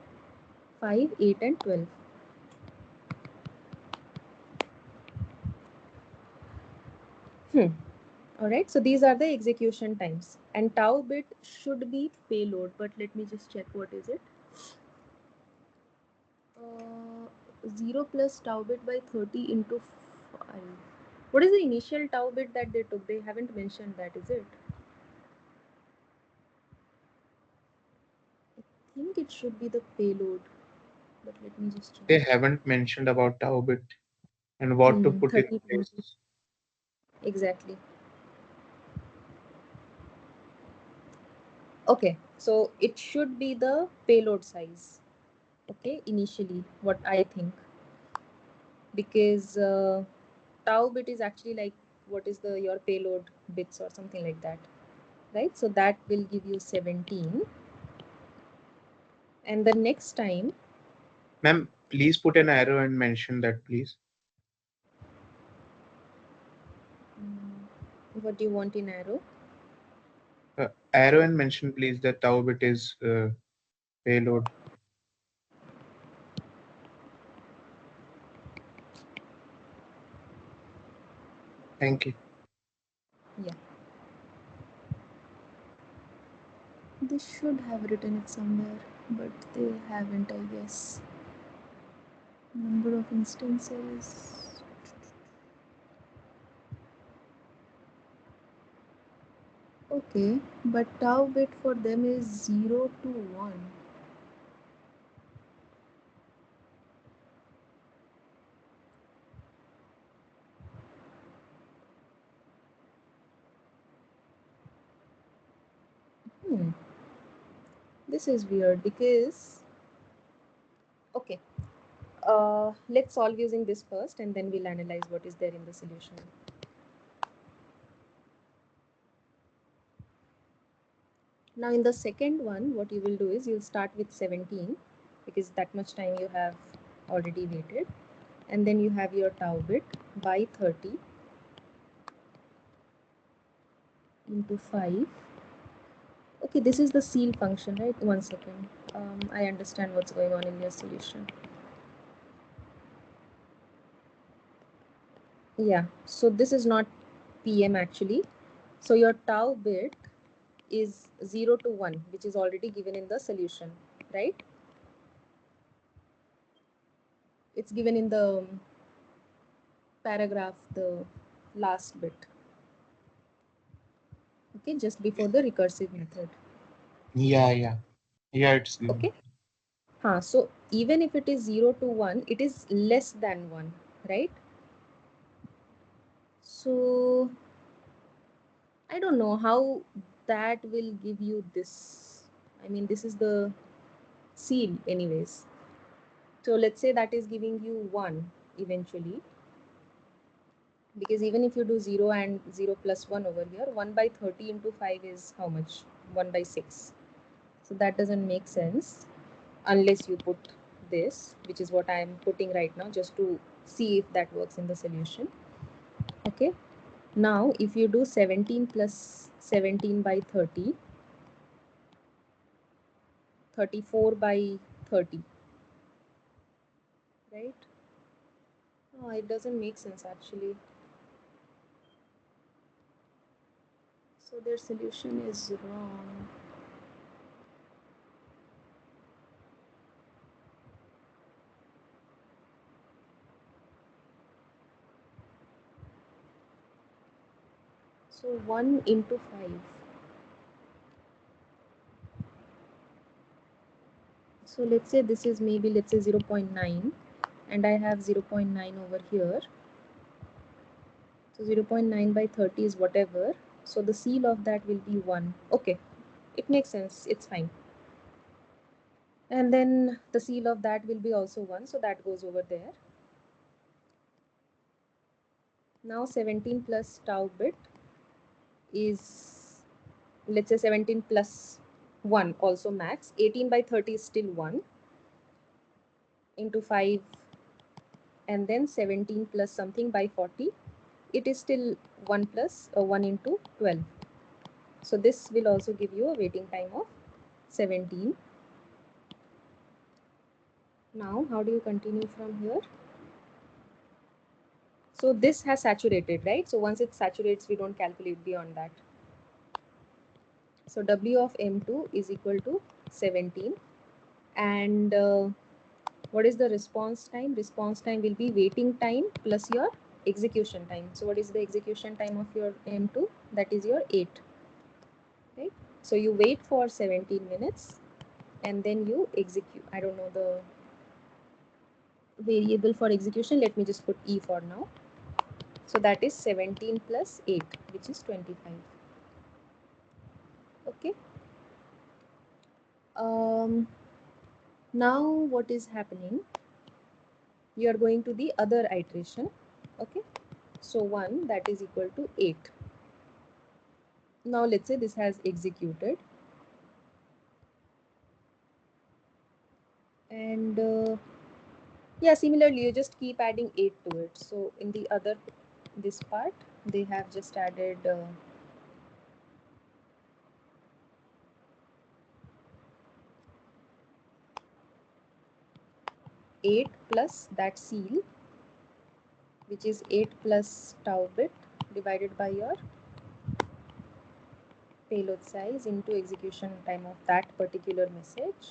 5, 8 and 12. Alright, so these are the execution times, and tau bit should be payload, but let me just check what is it. 0 plus tau bit by 30 into 5. What is the initial tau bit that they took? They haven't mentioned that, is it? I think it should be the payload, but let me just check. They haven't mentioned about tau bit and what to put in 30, 20. place. Exactly. Okay, so it should be the payload size. Okay, initially, what I think, because tau bit is actually like what is the your payload bits or something like that, right? So that will give you 17, and the next time, Ma'am, please put an arrow and mention that, please. what do you want in arrow? Arrow and mention please that tau bit is payload. Thank you. Yeah, they should have written it somewhere, but they haven't, I guess. Number of instances. Okay, but tau bit for them is 0 to 1. Hmm, this is weird because, okay, let's solve using this first and then we'll analyze what is there in the solution. Now in the second one, what you will do is you'll start with 17 because that much time you have already waited, and then you have your tau bit by 30 into 5. Okay, this is the seal function, right? One second. I understand what's going on in your solution. Yeah, so this is not PM actually. So your tau bit is 0 to 1, which is already given in the solution, right? It's given in the paragraph, the last bit, okay, just before the recursive method. Yeah, it's Okay. given. So even if it is 0 to 1, it is less than 1, right? So I don't know how that will give you this. I mean, this is the seal anyways. So let's say that is giving you 1 eventually, because even if you do 0 and 0 plus 1 over here, 1 by 30 into 5 is how much? 1 by 6. So that doesn't make sense unless you put this, which is what I am putting right now, just to see if that works in the solution. Okay, now if you do 17 plus 17 by 30, 34 by 30, right? Oh, it doesn't make sense actually. So their solution is wrong. So 1 into 5. So let's say this is maybe, let's say 0 0.9, and I have 0 0.9 over here. So 0 0.9 by 30 is whatever. So the seal of that will be 1. Okay, it makes sense. It's fine. And then the seal of that will be also 1. So that goes over there. Now 17 plus tau bit is, let's say 17 plus 1 also max. 18 by 30 is still 1 into 5, and then 17 plus something by 40. It is still 1 plus 1 into 12. So this will also give you a waiting time of 17. Now how do you continue from here? So this has saturated, right? So once it saturates, we don't calculate beyond that. So W of M2 is equal to 17. And what is the response time? Response time will be waiting time plus your execution time. So what is the execution time of your M2? That is your 8, right? So you wait for 17 minutes and then you execute. I don't know the variable for execution. Let me just put E for now. So that is 17 plus 8, which is 25. Okay. Um, Now what is happening? You are going to the other iteration. Okay. So 1, that is equal to 8. Now let's say this has executed, and yeah, similarly you just keep adding 8 to it. So in the other, this part, they have just added 8 plus that seal, which is 8 plus tau bit divided by your payload size into execution time of that particular message,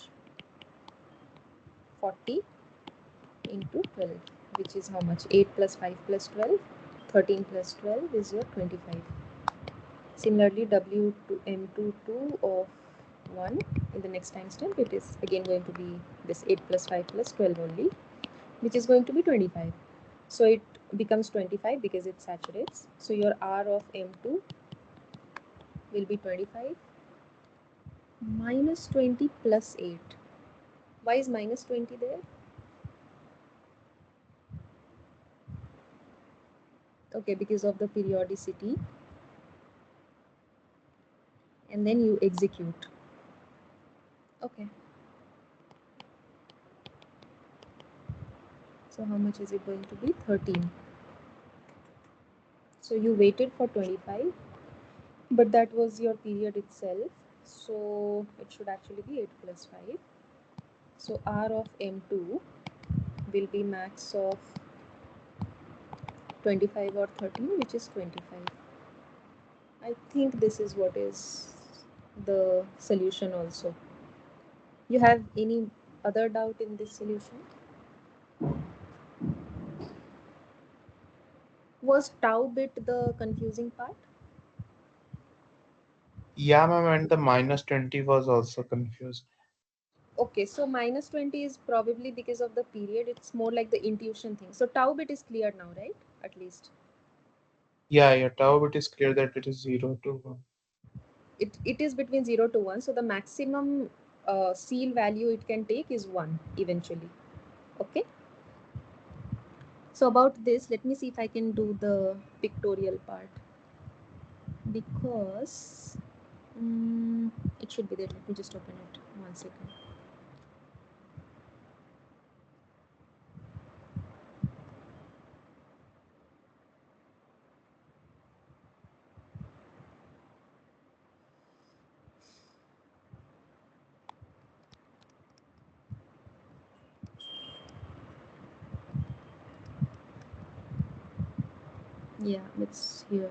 40 into 12, which is how much? 8 plus 5 plus 12, 13 plus 12 is your 25. Similarly, W to M22 of 1 in the next timestamp, it is again going to be this 8 plus 5 plus 12 only, which is going to be 25. So it becomes 25 because it saturates. So your R of M2 will be 25 minus 20 plus 8. Why is minus 20 there? Okay, because of the periodicity. And then you execute. Okay. So how much is it going to be? 13. So you waited for 25, but that was your period itself. So it should actually be 8 plus 5. So R of M2 will be max of 25 or 13, which is 25. I think this is what is the solution also. You have any other doubt in this solution? Was tau bit the confusing part? Yeah, ma'am, and the minus 20 was also confused. Okay, so minus 20 is probably because of the period. It's more like the intuition thing. So tau bit is clear now, right? At least. Yeah, tau bit is clear that it is 0 to 1. It is between 0 to 1. So the maximum seal value it can take is 1 eventually. Okay. So about this, let me see if I can do the pictorial part. Because it should be there. Let me just open it. 1 second. Yeah, it's here.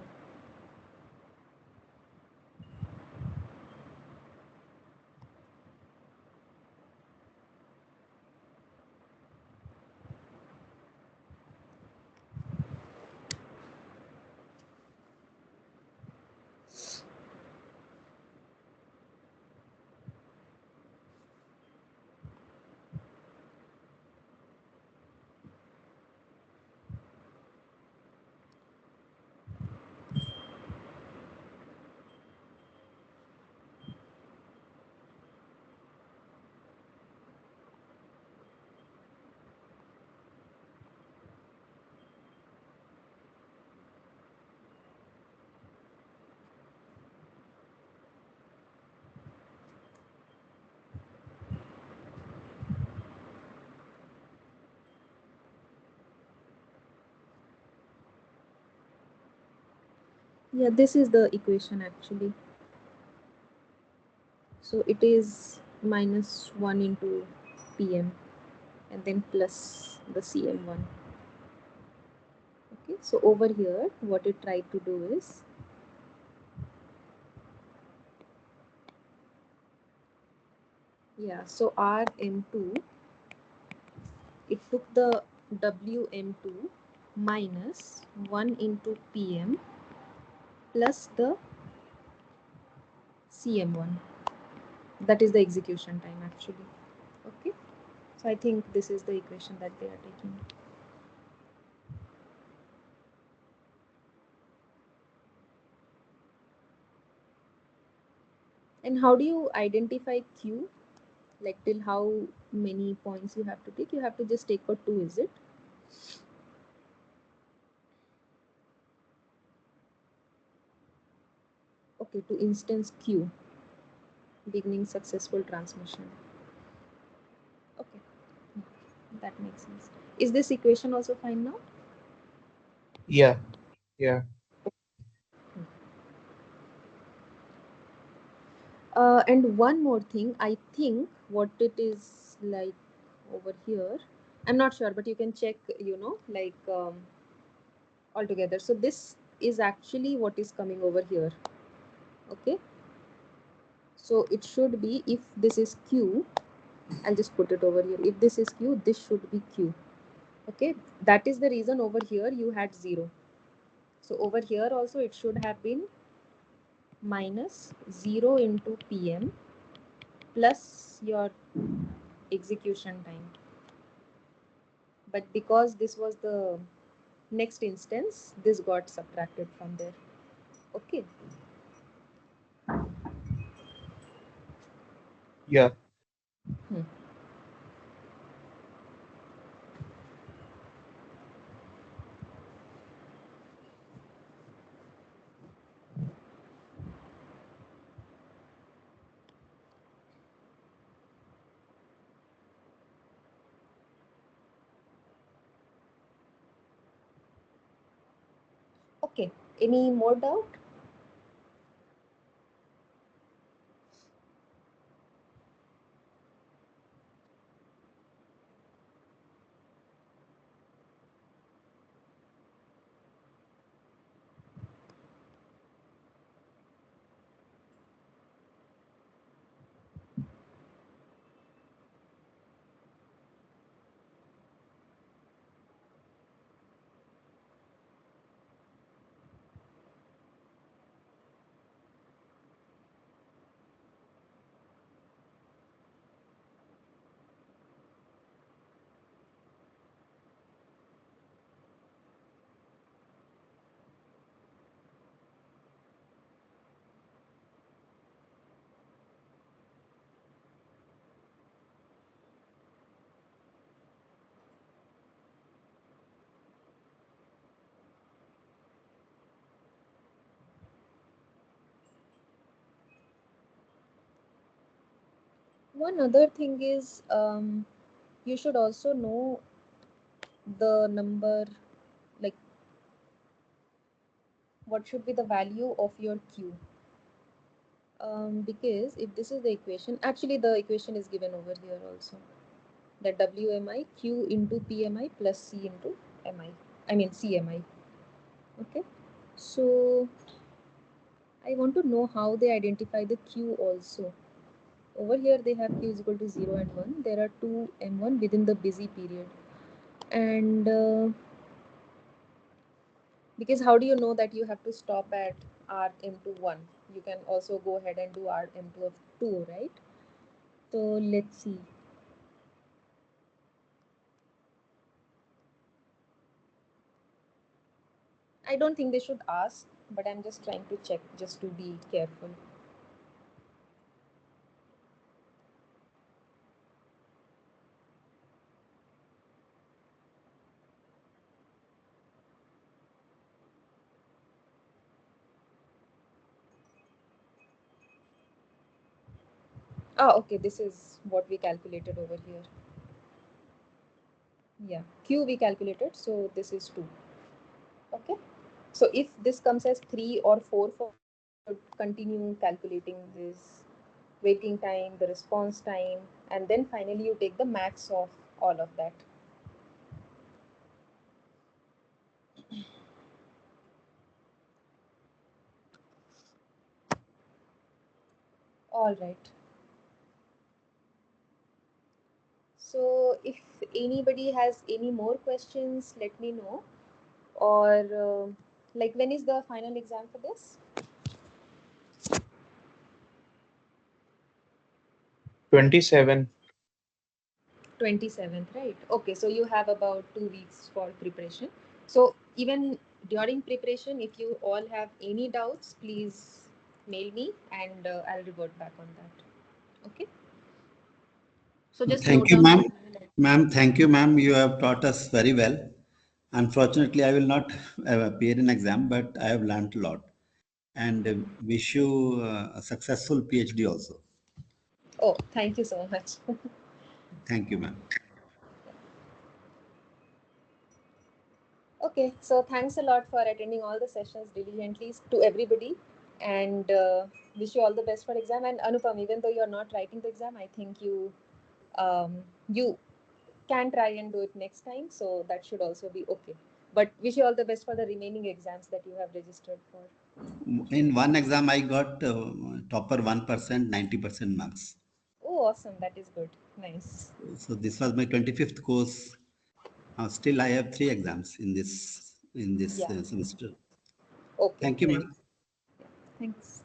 Yeah, this is the equation actually. So it is minus 1 into PM and then plus the CM1. Okay, so over here, what it tried to do is, yeah, so RM2, it took the WM2 minus 1 into PM plus the CM1. That is the execution time actually. Okay, so I think this is the equation that they are taking. And how do you identify Q? Like till how many points you have to take? You have to just take for 2, is it? Okay, to instance Q, beginning successful transmission. Okay, that makes sense. Is this equation also fine now? Yeah, yeah. And one more thing, I think what it is like over here, I'm not sure, but you can check, like altogether. So this is actually what is coming over here. Okay. So it should be, if this is Q, I'll just put it over here. If this is Q, this should be Q. Okay. That is the reason over here you had 0. So over here also it should have been minus 0 into PM plus your execution time. But because this was the next instance, this got subtracted from there. Okay. Yeah. Hmm. Okay. Any more doubt? One other thing is, you should also know the number, like what should be the value of your Q. Because if this is the equation, actually the equation is given over here also. That WMI Q into PMI plus C into MI. I mean CMI. Okay. So I want to know how they identify the Q also. Over here they have Q is equal to 0 and 1. There are two M1 within the busy period. And because how do you know that you have to stop at RM to 1? You can also go ahead and do RM2 of 2, right? So let's see. I don't think they should ask, but I'm just trying to check just to be careful. Oh, okay, this is what we calculated over here. Yeah, Q we calculated, so this is 2. Okay, so if this comes as 3 or 4 for you, you should continue calculating this waiting time, the response time, and then finally you take the max of all of that. All right. So if anybody has any more questions, let me know. Or like, when is the final exam for this? 27. 27th, right? Okay, so you have about 2 weeks for preparation. So even during preparation, if you all have any doubts, please mail me and I'll revert back on that. Okay. So just Thank note you, down my ma'am. email address. Ma'am, thank you, ma'am. You have taught us very well. Unfortunately, I will not appear in exam, but I have learned a lot. And wish you a successful PhD also. Oh, thank you so much. Thank you, ma'am. Okay, so thanks a lot for attending all the sessions diligently to everybody, and wish you all the best for exam. And Anupam, even though you're not writing the exam, I think you can try and do it next time. So that should also be okay. But wish you all the best for the remaining exams that you have registered for. In one exam, I got topper 1%, 90% marks. Oh, awesome. That is good. Nice. So this was my 25th course. Still, I have three exams in this Yeah. semester. Okay. Thank you, Nice. ma'am. Thanks.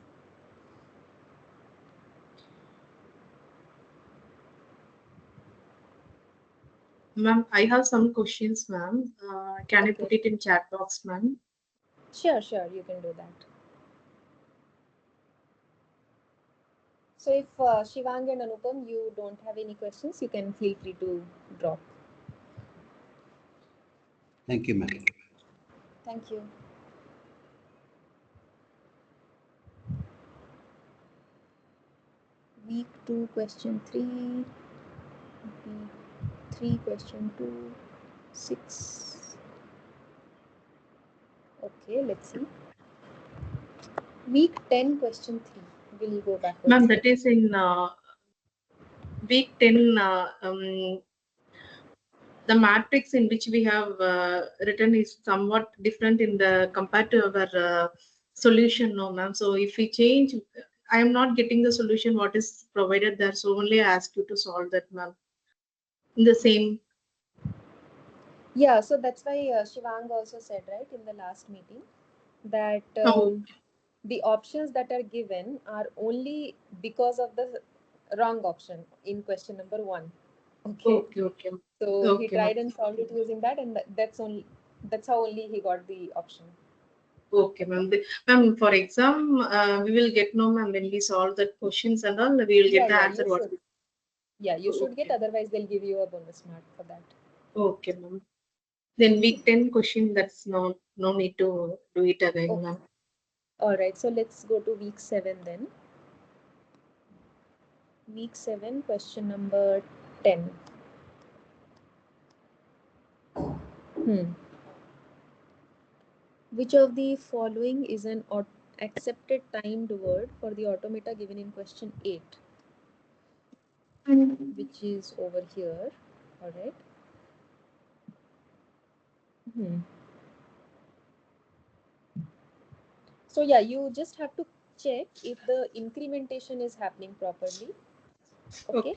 Ma'am, I have some questions, ma'am. Can I Okay. put it in chat box, ma'am? Sure, sure. You can do that. So if Shivang and Anupam, you don't have any questions, you can feel free to drop. Thank you, ma'am. Thank you. Week 2, question 3. Week 3, question 2. 6. Okay, let's see. Week 10, question 3. We'll go Ma'am, backwards. that is in week 10. The matrix in which we have written is somewhat different in the compared to our solution, no, ma'am. So if we change, I am not getting the solution what is provided there. So only I ask you to solve that, ma'am. In the same. Yeah, so that's why Shivang also said, right, in the last meeting that Oh, the options that are given are only because of the wrong option in question number 1. Okay. okay, okay, So he okay, ma'am. tried and solved it using that, and that's how only he got the option. Okay, ma'am. Ma'am, for exam, we will get no, ma'am, when we solve the questions and all, we will Yeah, get the yeah, answer. you What? should. Yeah, you should get. Okay, Otherwise, they'll give you a bonus mark for that. okay, ma'am. Then week 10 question, that's no need to do it again, Okay. ma'am. All right. So let's go to week 7 then. Week 7, question number 10. Hmm. Which of the following is an accepted timed word for the automata given in question 8, which is over here? All right. Hmm. So yeah, you just have to check if the incrementation is happening properly. Okay. Okay.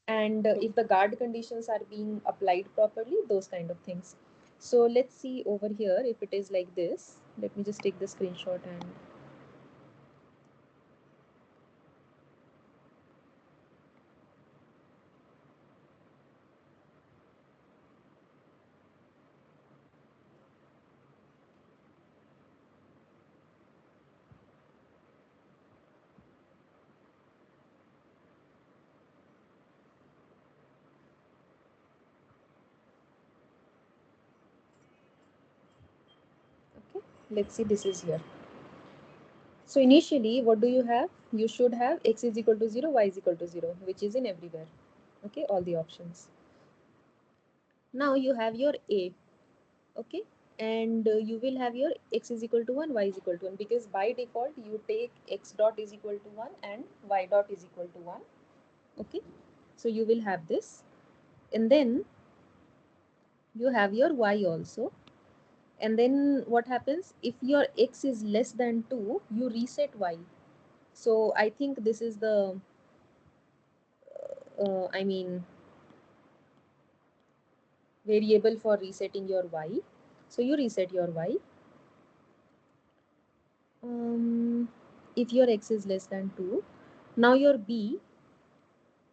And if the guard conditions are being applied properly, those kind of things. So let's see over here if it is like this. Let me just take the screenshot and okay, let's see, this is here. So initially, what do you have? You should have x is equal to 0, y is equal to 0, which is in everywhere. Okay, all the options. Now you have your a, okay, and you will have your x is equal to 1, y is equal to 1, because by default you take x dot is equal to 1 and y dot is equal to 1. Okay, so you will have this, and then you have your y also. And then what happens if your x is less than 2, you reset y. So I think this is the I mean variable for resetting your y. So you reset your y. If your x is less than 2, now your b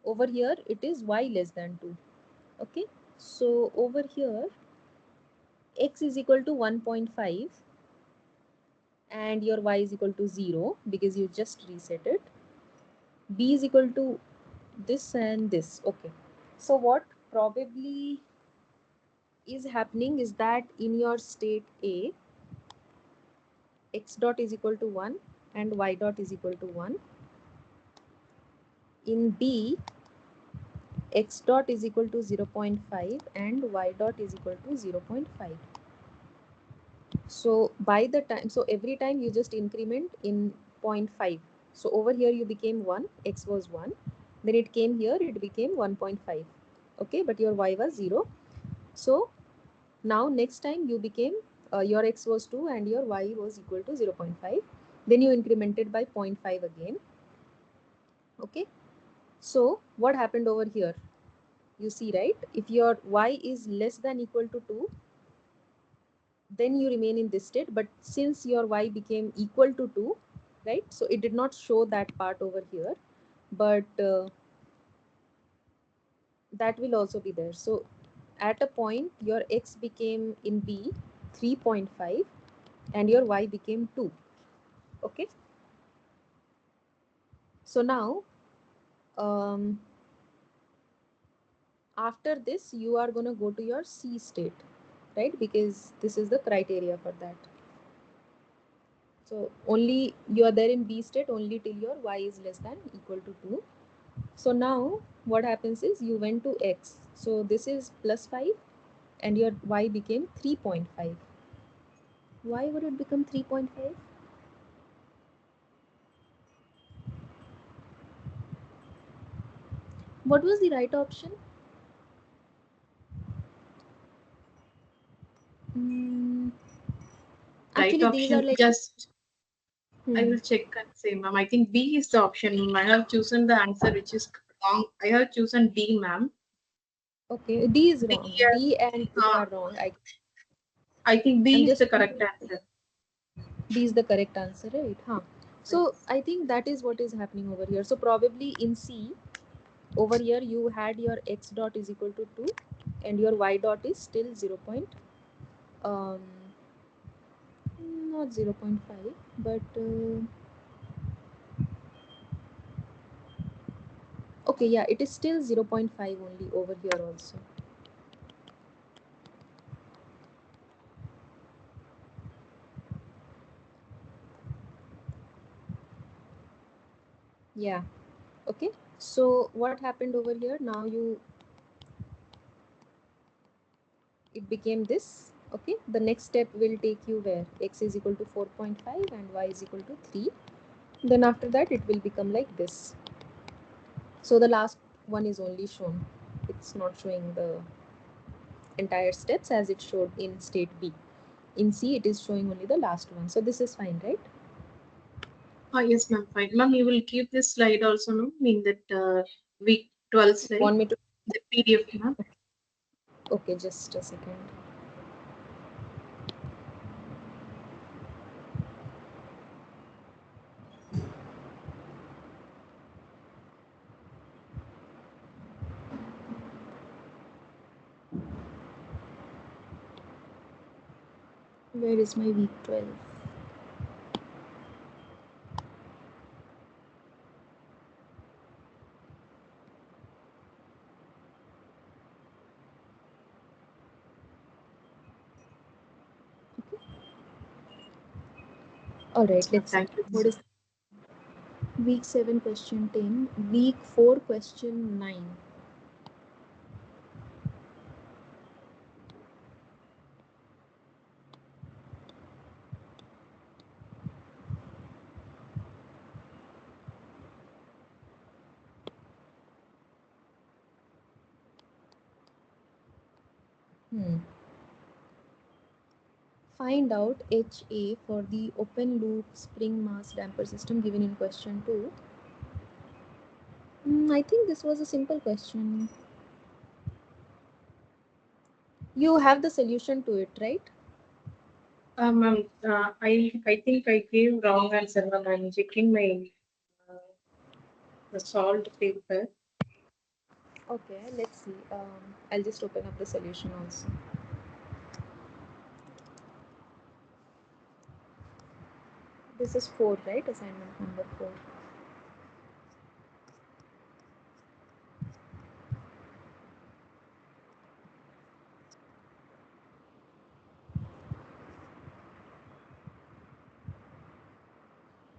over here, it is y less than 2. Okay, so over here x is equal to 1.5 and your y is equal to 0 because you just reset it. B is equal to this and this. Okay, so what probably is happening is that in your state A, x dot is equal to 1 and y dot is equal to 1. In B, x dot is equal to 0.5 and y dot is equal to 0.5. So by the time, so every time you just increment in zero point 0.5. So over here you became 1, x was 1. Then it came here, it became 1.5. Okay, but your y was 0. So now next time you became, your x was 2 and your y was equal to 0.5. Then you incremented by 0.5 again. Okay, so what happened over here? You see, right? If your y is less than equal to 2, then you remain in this state. But since your y became equal to 2, right, so it did not show that part over here, but that will also be there. So at a point your x became in b 3.5 and your y became 2. Okay, so now um, after this you are going to go to your c state, right, because this is the criteria for that. So only you are there in b state only till your y is less than equal to 2. So now what happens is you went to x, so this is plus 5 and your y became 3.5. Why would it become 3.5? What was the right option? Mm, Right actually, these are option, like, just I hmm, will check and say, ma'am. I think B is the option. I have chosen the answer which is wrong. I have chosen D, ma'am. okay. D is D, wrong. D and A uh, are wrong. I think I'm B is just the correct answer. D is the correct answer, right? Huh. So Yes. I think that is what is happening over here. So probably in C, over here you had your x dot is equal to 2 and your y dot is still 0. Um, not 0.5, but okay, yeah, it is still 0.5 only over here also. Yeah. Okay, so what happened over here? Now you, it became this. Okay, the next step will take you where x is equal to 4.5 and y is equal to 3. Then after that it will become like this. So the last one is only shown, it's not showing the entire steps as it showed in state B. In C it is showing only the last one. So this is fine, right? Yes, ma'am. Fine. Ma'am, you will keep this slide also, no? In that week 12 You slide, want me to? the PDF, ma'am. Okay, just a second. Where is my week 12? All right, Yes, ma'am. let's see. Thank you. What is week 7 question 10, week 4 question 9? Hmm. Find out HA for the open loop spring mass damper system given in question 2. I think this was a simple question. You have the solution to it, right? Ma'am, I think I gave wrong answer, ma'am. I'm checking my the solved paper. Okay, let's see. I'll just open up the solution also. This is 4, right? Assignment number 4.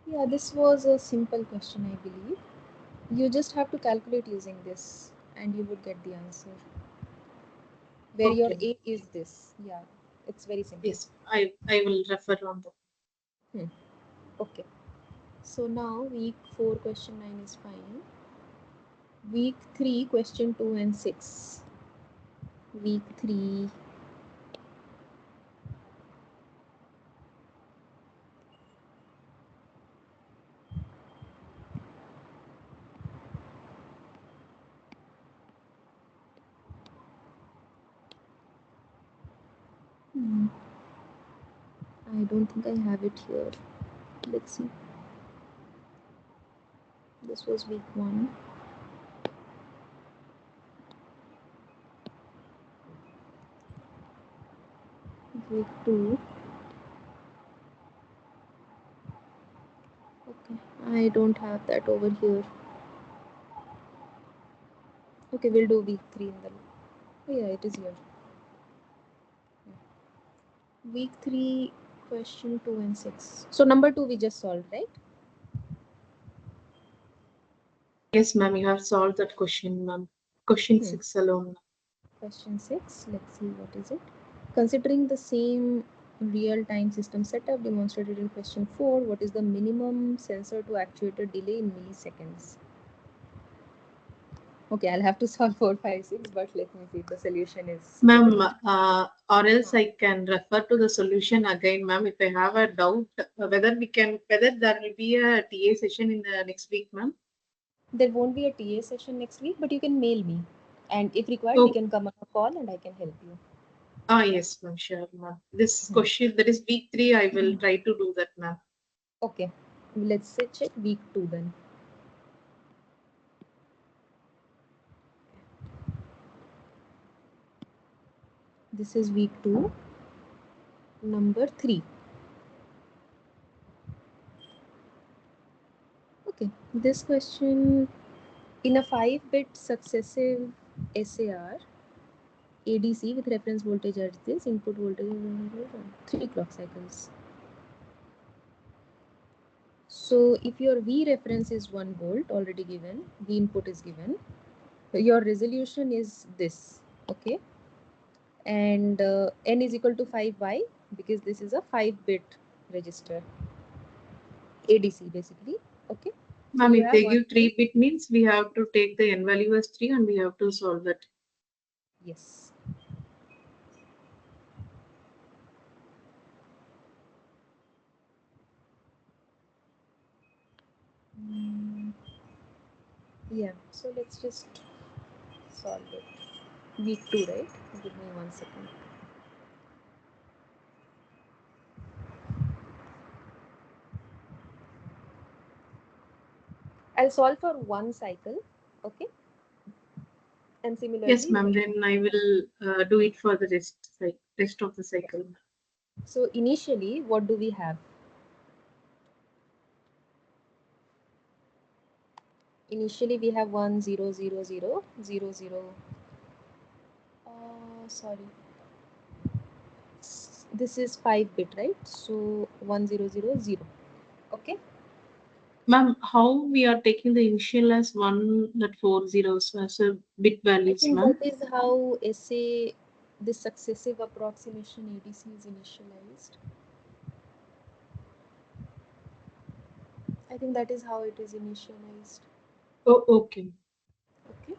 Yeah, this was a simple question, I believe. You just have to calculate using this and you would get the answer. Where your Okay. A is this. Yeah, it's very simple. Yes, I will refer on that. Hmm. Okay. So now week 4 question 9 is fine. Week 3 question 2 and 6. week 3. Hmm. I don't think I have it here. Let's see. This was week 1. Week 2. Okay, I don't have that over here. Okay, we'll do week 3 in the. Oh, yeah, it is here. Week 3, question 2 and 6. So, number 2 we just solved, right? Yes, ma'am, you have solved that question, ma'am. Question 6 alone. Question 6, let's see what is it. Considering the same real-time system setup demonstrated in question 4, what is the minimum sensor to actuator delay in milliseconds? Okay, I'll have to solve 4, 5, 6, but let me see if the solution is Ma'am, different. or else I can refer to the solution again, ma'am, if I have a doubt whether there will be a TA session in the next week, ma'am. There won't be a TA session next week, but you can mail me. And if required, we Oh, can come on a call and I can help you. yes, ma'am, sure, ma'am. This question, that is week 3, I will try to do that, ma'am. Okay, let's say check week 2 then. This is week 2, number 3. Okay, this question, in a 5-bit successive SAR, ADC with reference voltage at this, input voltage 3 clock cycles. So if your V reference is 1 volt already given, V input is given, your resolution is this, okay? And N is equal to 5Y because this is a 5-bit register, ADC basically, okay? So Ma'am, you if have they 1 give volt, 3-bit means we have to take the N value as 3 and we have to solve that. yes. Yeah, so let's just solve it. Week 2, right? Give me 1 second. I'll solve for 1 cycle, okay? And Yes, similarly, ma'am, then I will do it for the rest of the cycle. so initially, what do we have? Initially, we have 1 0 0 0 0 0. Sorry, this is 5-bit, right? So 1 0 0 0. Okay. Ma'am, how we are taking the initial as 1, that 4 zeros as a bit I values, think ma'am? that is how SA, the successive approximation ADC is initialized. I think that is how it is initialized. Oh, okay. Okay.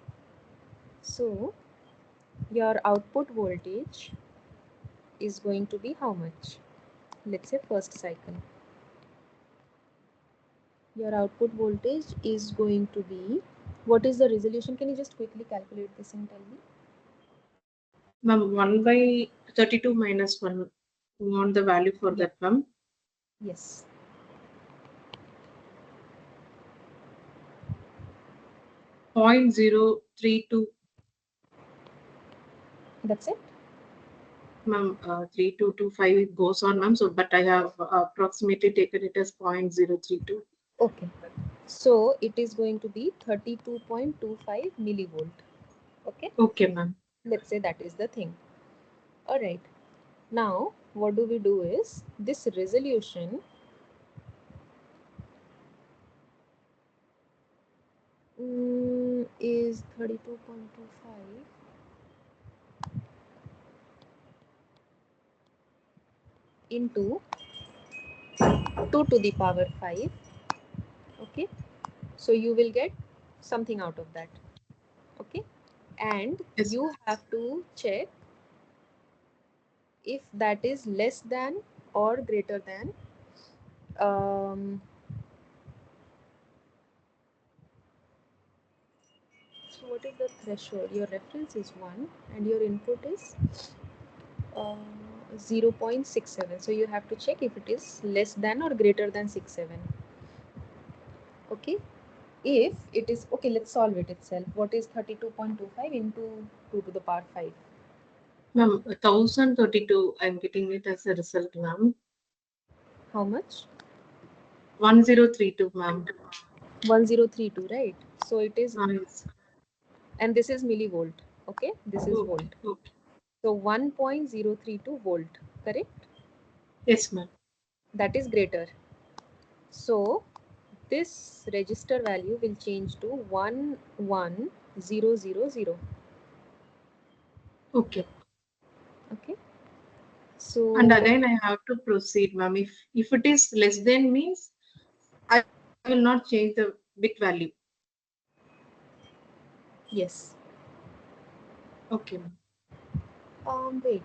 So your output voltage is going to be how much? Let's say first cycle. Your output voltage is going to be, what is the resolution? Can you just quickly calculate this and tell me? Ma'am, 1 by 32 minus 1. We want the value for Yeah. that, ma'am. Yes. 0.032. That's it? Ma'am, 3225 it goes on, ma'am. So, but I have approximately taken it as 0.032. Okay. So it is going to be 32.25 millivolt. Okay. Okay, ma'am. Let's say that is the thing. All right. Now, what do we do is this resolution is 32.25 into 2 to the power 5. Okay. So you will get something out of that. Okay. and Yes. you have to check if that is less than or greater than um, so what is the threshold? Your reference is 1 and your input is uh, 0.67. So you have to check if it is less than or greater than 67. Okay. If it is okay, let's solve it itself. What is 32.25 into 2 to the power 5? Ma'am, 1032, I'm getting it as a result, ma'am. How much? 1032, ma'am. 1032, right? So it is, Yes. and this is millivolt. Okay, this is Okay, volt. okay. So 1.032 volt, correct? Yes, ma'am. That is greater. So this register value will change to 11000. Okay. Okay. And So again, I have to proceed, ma'am. If it is less than means, I will not change the bit value. yes. Okay, ma'am. Wait.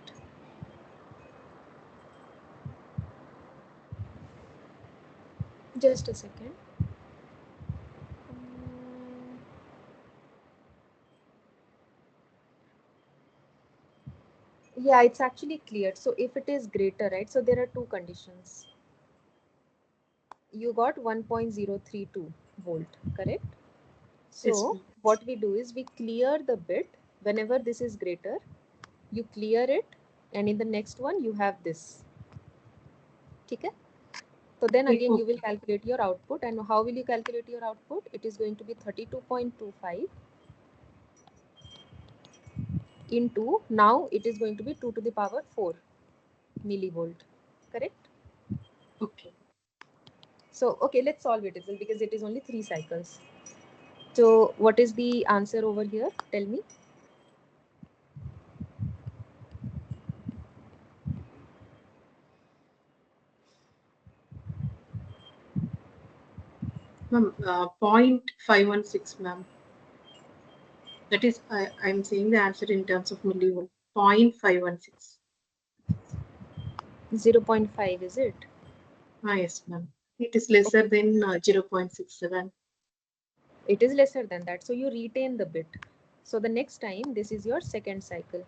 Just a second. Um, yeah, it's actually cleared. So if it is greater, right? So there are two conditions. You got 1.032 volt, correct? Yes, So ma'am. what we do is we clear the bit whenever this is greater, you clear it, and in the next one you have this. Okay? So then again you will Okay. calculate your output, and how will you calculate your output? It is going to be 32.25 into, now it is going to be 2 to the power 4 millivolt, correct? Okay. So okay, let's solve it itself because it is only 3 cycles. So what is the answer over here? Tell me. Ma'am, 0.516, ma'am. That is, I'm saying the answer in terms of millivolt. 0.516. 0.5, is it? Yes, ma'am. It is lesser Okay, than 0.67. it is lesser than that. So you retain the bit. So the next time, this is your second cycle.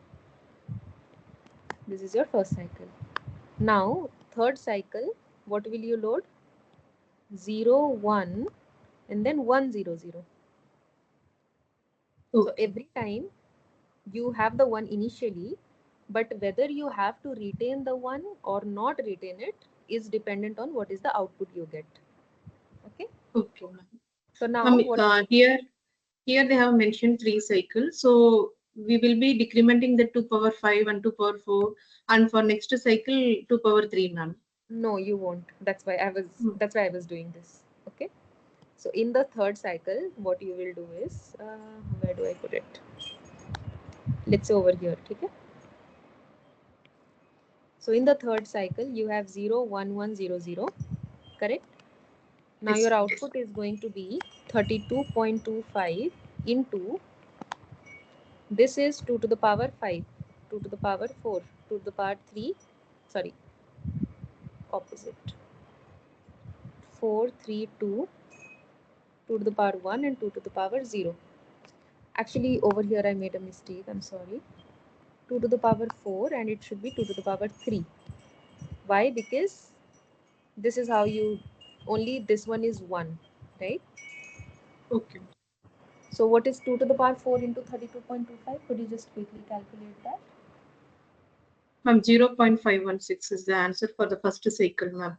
This is your first cycle. Now, third cycle, what will you load? 0, 1, and then 1, 0, 0. So Okay. every time you have the 1 initially, but whether you have to retain the 1 or not retain it is dependent on what is the output you get. Okay. Okay, ma'am. So now Ma'am, what? here they have mentioned 3 cycles. So we will be decrementing the 2 power 5 and 2 power 4. And for next cycle, 2 power 3, ma'am. No, you won't. That's why I was. Hmm. That's why I was doing this. Okay. So in the third cycle, what you will do is, where do I put it? Let's say over here. Okay. So in the third cycle, you have 0, 1, 1, 0, 0. Correct. Now Yes, your ma'am. output is going to be 32.25 into, this is 2 to the power 5, 2 to the power 4, 2 to the power 3, sorry, opposite, 4, 3, 2, 2 to the power 1 and 2 to the power 0. Actually, over here I made a mistake. I'm sorry. 2 to the power 4 and it should be 2 to the power 3. Why? Because this is how you, only this one is 1, right? Okay. So what is 2 to the power 4 into 32.25? Could you just quickly calculate that? Ma'am, 0.516 is the answer for the first cycle, ma'am.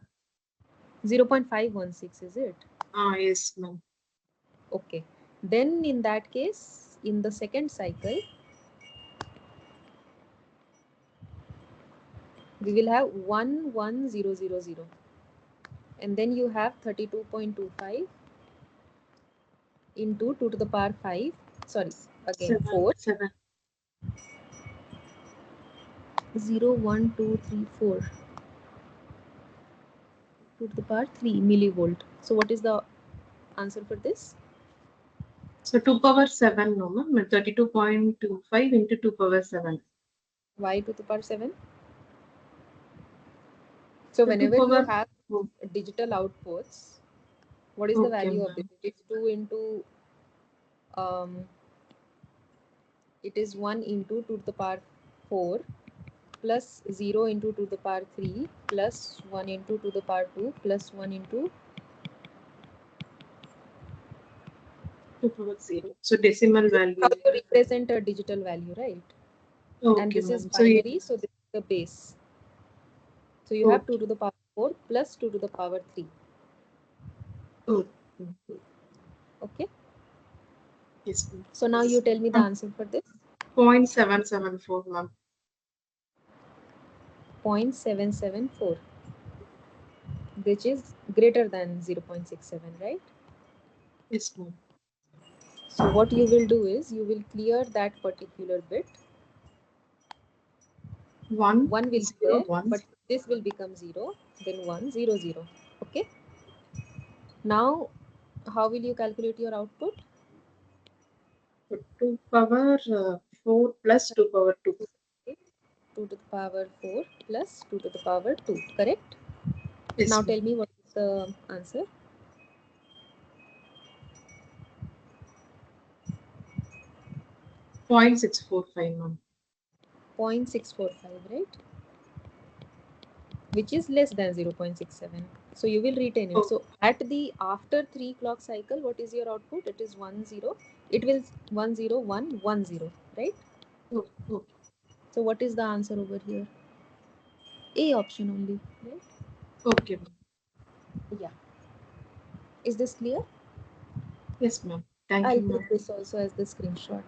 0.516, is it? Yes, ma'am. Okay. Then in that case, in the second cycle, we will have 11000, and then you have 32.25 into 2 to the power 5, sorry, again 7, 4, 7. 0, 1, 2, 3, 4, 2 to the power 3 millivolt. So what is the answer for this? So 2 power 7, no, ma'am. 32.25 into 2 power 7. Why to the power 7? So So 2 whenever you power. have Oh, digital outputs, what is the okay, value of this? ma'am. It is 2 into um, it is 1 into 2 to the power 4 plus 0 into 2 to the power 3 plus 1 into 2 to the power 2 plus 1 into 2 power 0. So decimal this is how value. you represent a digital value, right? And Okay, this is ma'am. So it. binary, so this is the base. So you have 2 Okay. to the power 4 plus 2 to the power 3. Oh, Okay. yes, ma'am. So now you tell me the answer for this. 0.774, ma'am. 0.774, which is greater than 0.67, right? Yes, ma'am. So what you will do is you will clear that particular bit. 1, 1 will be 0, there, 1. but this will become 0, then 1, 0, 0. Okay. Now, how will you calculate your output? So 2 power 4 plus 2 power 2. 2 to the power 4 plus 2 to the power 2, correct? Yes, Now ma'am. tell me what is the answer. 0.645, ma'am. 0.645, right? Which is less than 0.67. So you will retain it. Oh, So at the after 3 clock cycle, what is your output? It is 1 0. It will 1 0 1 1 0, right? oh, oh. So what is the answer over here? A option only, right? Okay, ma'am. Yeah. Is this clear? Yes, ma'am. Thank I'll you, put ma'am. this also as the screenshot.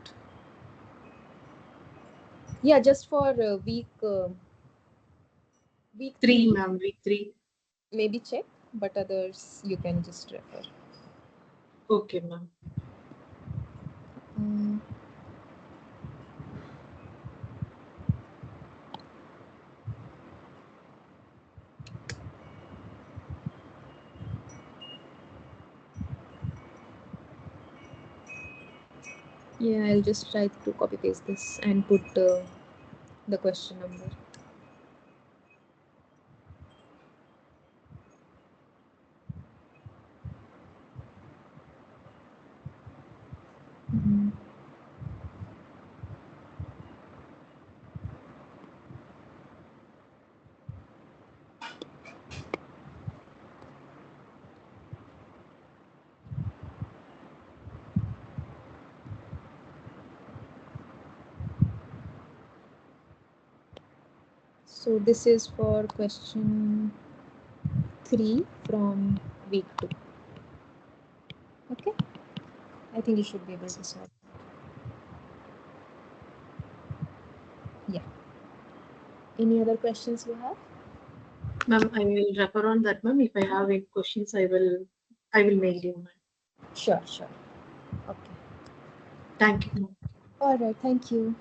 Yeah, just for week 3, 3, ma'am. Week 3. maybe check, but others you can just refer. Okay, ma'am. Mm, yeah, I'll just try to copy paste this and put the question number. Mhm. So this is for question 3 from week 2. Okay, I think you should be able to solve. Yeah. Any other questions you have? Ma'am, I will refer on that, ma'am. If I have any questions, I will mail you, ma'am. Sure, sure. Okay. Thank you, ma'am. All right. Thank you.